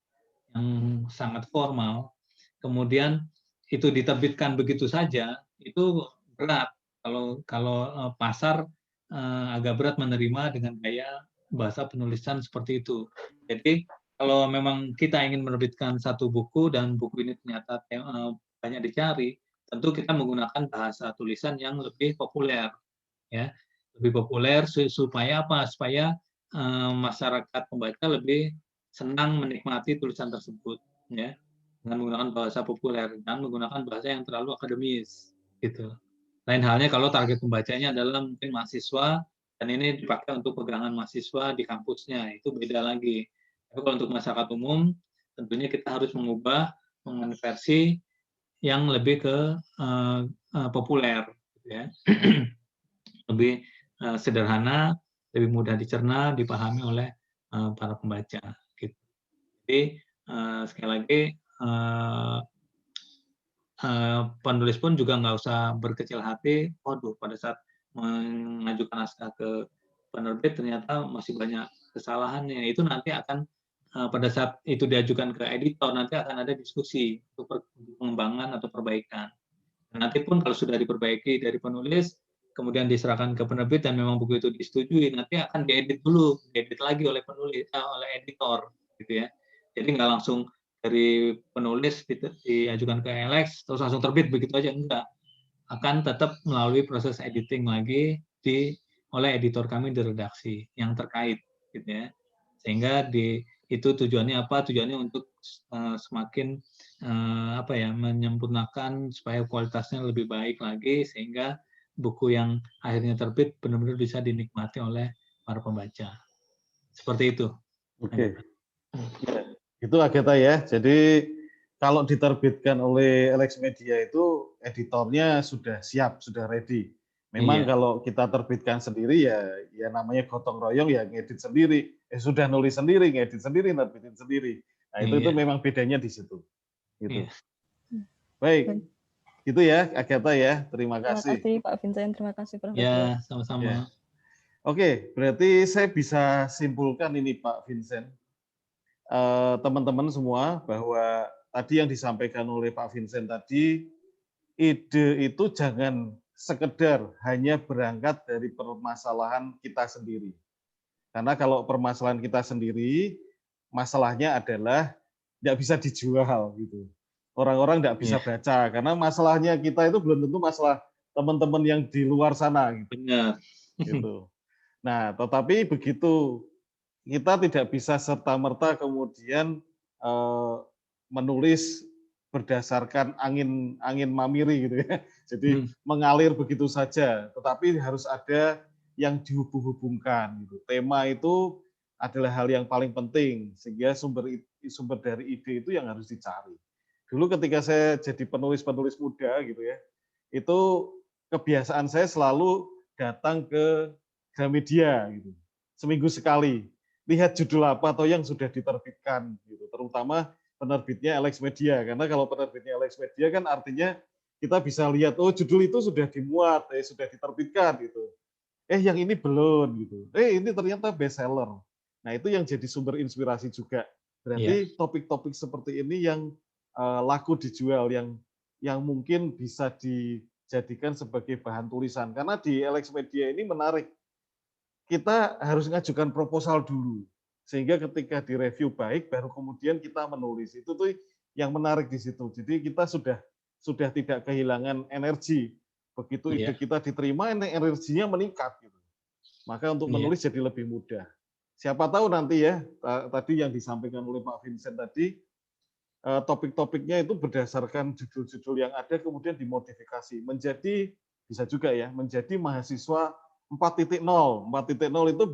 yang sangat formal, kemudian itu diterbitkan begitu saja, itu berat. Kalau pasar agak berat menerima dengan gaya bahasa penulisan seperti itu. Jadi kalau memang kita ingin menerbitkan satu buku dan buku ini ternyata banyak dicari, tentu kita menggunakan bahasa tulisan yang lebih populer, ya, lebih populer supaya apa? Supaya masyarakat pembaca lebih senang menikmati tulisan tersebut, ya, dengan menggunakan bahasa populer dan menggunakan bahasa yang terlalu akademis, gitu. Lain halnya kalau target pembacanya adalah mungkin mahasiswa dan ini dipakai untuk pegangan mahasiswa di kampusnya, itu beda lagi. Tapi kalau untuk masyarakat umum, tentunya kita harus mengonversi yang lebih ke populer, gitu ya. Lebih sederhana, lebih mudah dicerna, dipahami oleh para pembaca. Gitu. Jadi sekali lagi penulis pun juga nggak usah berkecil hati. Waduh, pada saat mengajukan naskah ke penerbit ternyata masih banyak kesalahannya. Itu nanti akan pada saat itu diajukan ke editor nanti akan ada diskusi untuk pengembangan atau perbaikan. Nanti pun kalau sudah diperbaiki dari penulis, kemudian diserahkan ke penerbit dan memang buku itu disetujui, nanti akan diedit dulu, diedit lagi oleh penulis, oleh editor, gitu ya. Jadi nggak langsung dari penulis diajukan ke LX terus langsung terbit begitu aja, enggak. Akan tetap melalui proses editing lagi oleh editor kami di redaksi yang terkait, gitu ya. Sehingga itu tujuannya apa? Tujuannya untuk semakin menyempurnakan supaya kualitasnya lebih baik lagi sehingga buku yang akhirnya terbit benar-benar bisa dinikmati oleh para pembaca. Seperti itu. Oke. Ya, itu Agatha ya. Jadi kalau diterbitkan oleh LX Media itu editornya sudah siap, sudah ready. Memang kalau kita terbitkan sendiri ya namanya gotong royong ya ngedit sendiri. Sudah nulis sendiri, ngedit sendiri, nerbitin sendiri. Nah, itu memang bedanya di situ. Gitu. Baik. Gitu ya, Agatha ya. Terima kasih. Terima kasih Pak Vincent, terima kasih Prof. Ya, sama-sama. Ya. Oke, berarti saya bisa simpulkan ini Pak Vincent. Teman-teman semua bahwa tadi yang disampaikan oleh Pak Vincent tadi, ide itu jangan sekedar hanya berangkat dari permasalahan kita sendiri. Karena kalau permasalahan kita sendiri, masalahnya adalah tidak bisa dijual gitu. Orang-orang tidak bisa baca karena masalahnya kita itu belum tentu masalah teman-teman yang di luar sana gitu. Benar. Gitu. Nah, tetapi begitu kita tidak bisa serta-merta kemudian menulis berdasarkan angin mamiri gitu ya. Jadi mengalir begitu saja, tetapi harus ada yang dihubung-hubungkan gitu. Tema itu adalah hal yang paling penting sehingga sumber dari ide itu yang harus dicari. Dulu ketika saya jadi penulis-penulis muda gitu ya, itu kebiasaan saya selalu datang ke Gramedia gitu. Seminggu sekali. Lihat judul apa atau yang sudah diterbitkan gitu. Terutama penerbitnya LX Media karena kalau penerbitnya LX Media kan artinya kita bisa lihat oh judul itu sudah dimuat, sudah diterbitkan gitu. Yang ini belum gitu. Ini ternyata best seller. Nah, itu yang jadi sumber inspirasi juga. Berarti topik-topik seperti ini yang laku dijual yang mungkin bisa dijadikan sebagai bahan tulisan. Karena di LX Media ini menarik. Kita harus ngajukan proposal dulu. Sehingga ketika direview baik, baru kemudian kita menulis. Itu tuh yang menarik di situ. Jadi kita sudah tidak kehilangan energi. Begitu ide kita diterima, energinya meningkat. Gitu. Maka untuk menulis jadi lebih mudah. Siapa tahu nanti ya, tadi yang disampaikan oleh Pak Vincent tadi, topik-topiknya itu berdasarkan judul-judul yang ada, kemudian dimodifikasi. Menjadi, bisa juga ya, menjadi mahasiswa 4.0. 4.0 itu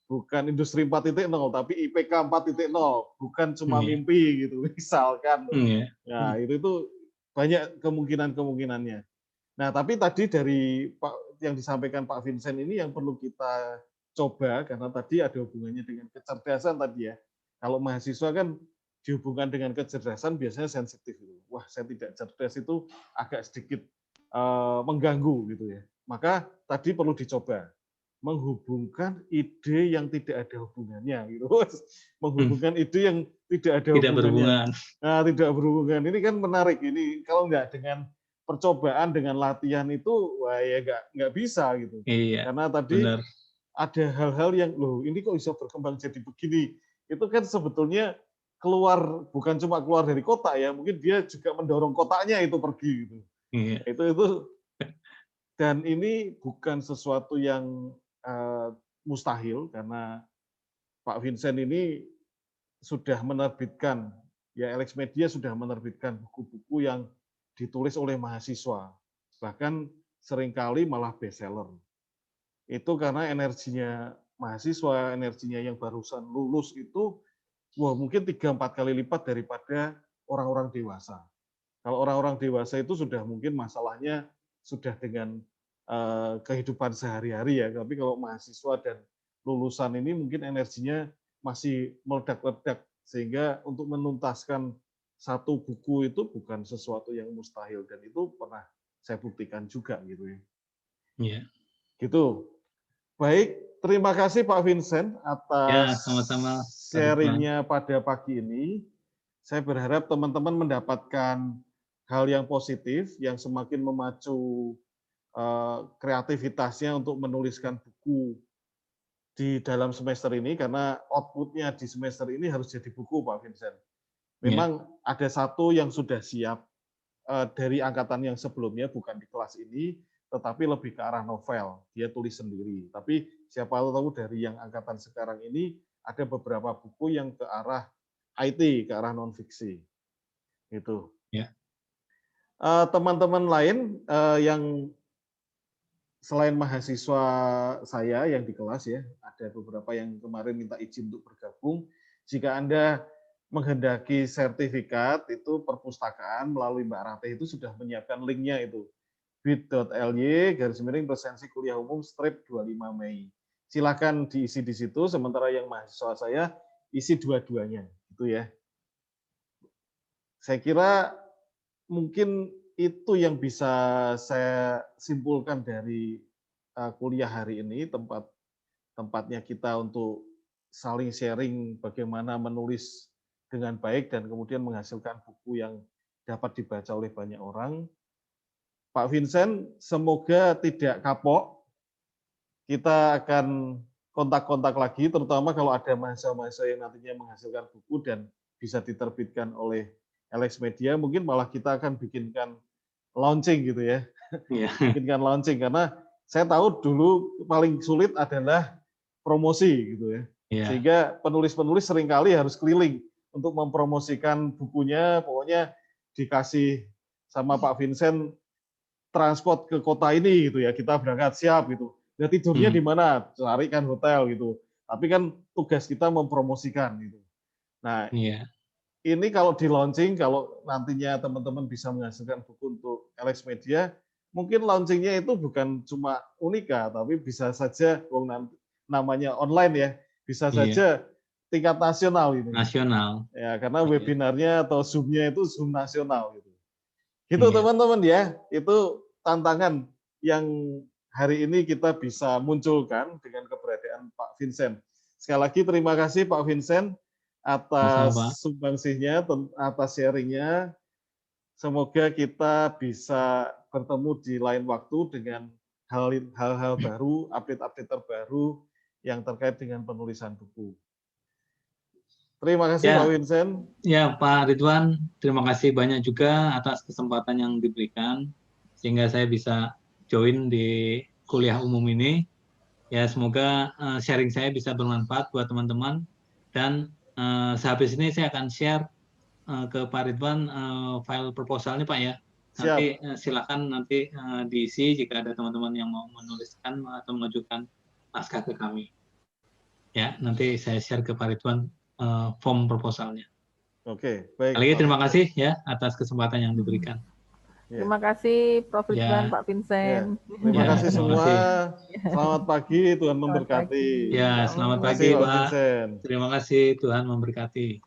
bukan industri 4.0, tapi IPK 4.0, bukan cuma mimpi gitu, misalkan. Nah, itu banyak kemungkinan-kemungkinannya. Nah, tapi tadi dari yang disampaikan Pak Vincent ini yang perlu kita coba, karena tadi ada hubungannya dengan kecerdasan tadi ya. Kalau mahasiswa kan dihubungkan dengan kecerdasan biasanya sensitif. Wah, saya tidak cerdas itu agak sedikit mengganggu gitu ya. Maka tadi perlu dicoba menghubungkan ide yang tidak ada hubungannya gitu. Menghubungkan ide yang tidak ada Tidak hubungannya. berhubungan. Nah, tidak berhubungan. Ini kan menarik ini. Kalau nggak dengan percobaan, dengan latihan itu, wah ya nggak bisa gitu. Iya, Karena tadi benar. ada hal-hal yang loh ini kok bisa berkembang jadi begini. Itu kan sebetulnya keluar, bukan cuma keluar dari kotak ya, mungkin dia juga mendorong kotaknya itu pergi gitu. Iya. Itu dan ini bukan sesuatu yang mustahil karena Pak Vincent ini sudah menerbitkan, ya Alex Media sudah menerbitkan buku-buku yang ditulis oleh mahasiswa, bahkan seringkali malah bestseller. Itu karena energinya mahasiswa, energinya yang barusan lulus itu, wah mungkin 3-4 kali lipat daripada orang-orang dewasa. Kalau orang-orang dewasa itu sudah mungkin masalahnya sudah dengan kehidupan sehari-hari ya, tapi kalau mahasiswa dan lulusan ini mungkin energinya masih meledak-ledak, sehingga untuk menuntaskan satu buku itu bukan sesuatu yang mustahil, dan itu pernah saya buktikan juga gitu ya. Iya. Gitu. Baik, terima kasih Pak Vincent atas sama-sama sharing-nya pada pagi ini. Saya berharap teman-teman mendapatkan hal yang positif, yang semakin memacu kreativitasnya untuk menuliskan buku di dalam semester ini, karena output-nya di semester ini harus jadi buku, Pak Vincent. Memang ada satu yang sudah siap dari angkatan yang sebelumnya, bukan di kelas ini, tetapi lebih ke arah novel. Dia tulis sendiri. Tapi siapa tahu dari yang angkatan sekarang ini, ada beberapa buku yang ke arah IT, ke arah non-fiksi. Itu. Ya. Teman-teman lain yang selain mahasiswa saya yang di kelas ya, ada beberapa yang kemarin minta izin untuk bergabung. Jika Anda menghendaki sertifikat, itu perpustakaan melalui Mbak Ratih itu sudah menyiapkan linknya itu. bit.ly/presensi kuliah umum /25 Mei. Silakan diisi di situ, sementara yang mahasiswa saya isi dua-duanya. Itu ya. Saya kira mungkin itu yang bisa saya simpulkan dari kuliah hari ini, tempatnya kita untuk saling sharing bagaimana menulis dengan baik dan kemudian menghasilkan buku yang dapat dibaca oleh banyak orang. Pak Vincent, semoga tidak kapok. Kita akan kontak-kontak lagi, terutama kalau ada mahasiswa-mahasiswa yang nantinya menghasilkan buku dan bisa diterbitkan oleh Alex Media, mungkin malah kita akan bikinkan launching gitu ya. Bikinkan launching, karena saya tahu dulu paling sulit adalah promosi gitu ya. Sehingga penulis-penulis seringkali harus keliling untuk mempromosikan bukunya, pokoknya dikasih sama Pak Vincent transport ke kota ini gitu ya, kita berangkat siap gitu. Ya tidurnya di mana? Carikan hotel gitu. Tapi kan tugas kita mempromosikan gitu. Nah, ini kalau di launching, kalau nantinya teman-teman bisa menghasilkan buku untuk Alex Media, mungkin launchingnya itu bukan cuma Unika, tapi bisa saja namanya online ya, bisa saja tingkat nasional ini. Nasional. Ya, karena webinarnya atau Zoom-nya itu Zoom nasional gitu. Gitu teman-teman ya, itu tantangan yang hari ini kita bisa munculkan dengan keberadaan Pak Vincent. Sekali lagi terima kasih Pak Vincent atas sumbangsihnya, atas sharingnya. Semoga kita bisa bertemu di lain waktu dengan hal-hal baru, update-update terbaru yang terkait dengan penulisan buku. Terima kasih Pak Vincent. Ya Pak Ridwan, terima kasih banyak juga atas kesempatan yang diberikan, sehingga saya bisa join di kuliah umum ini. Ya semoga sharing saya bisa bermanfaat buat teman-teman, dan sehabis ini saya akan share ke Pak Ridwan file proposalnya Pak ya. Nanti silakan nanti diisi jika ada teman-teman yang mau menuliskan atau mengajukan naskah ke kami. Ya, nanti saya share ke Pak Ridwan form proposalnya. Oke, baik. Lagi terima kasih ya atas kesempatan yang diberikan. Terima kasih Prof. Ridwan, Pak Vincent. Terima kasih semua. Selamat pagi, Tuhan memberkati. Ya, selamat pagi Pak. Terima kasih, Tuhan memberkati.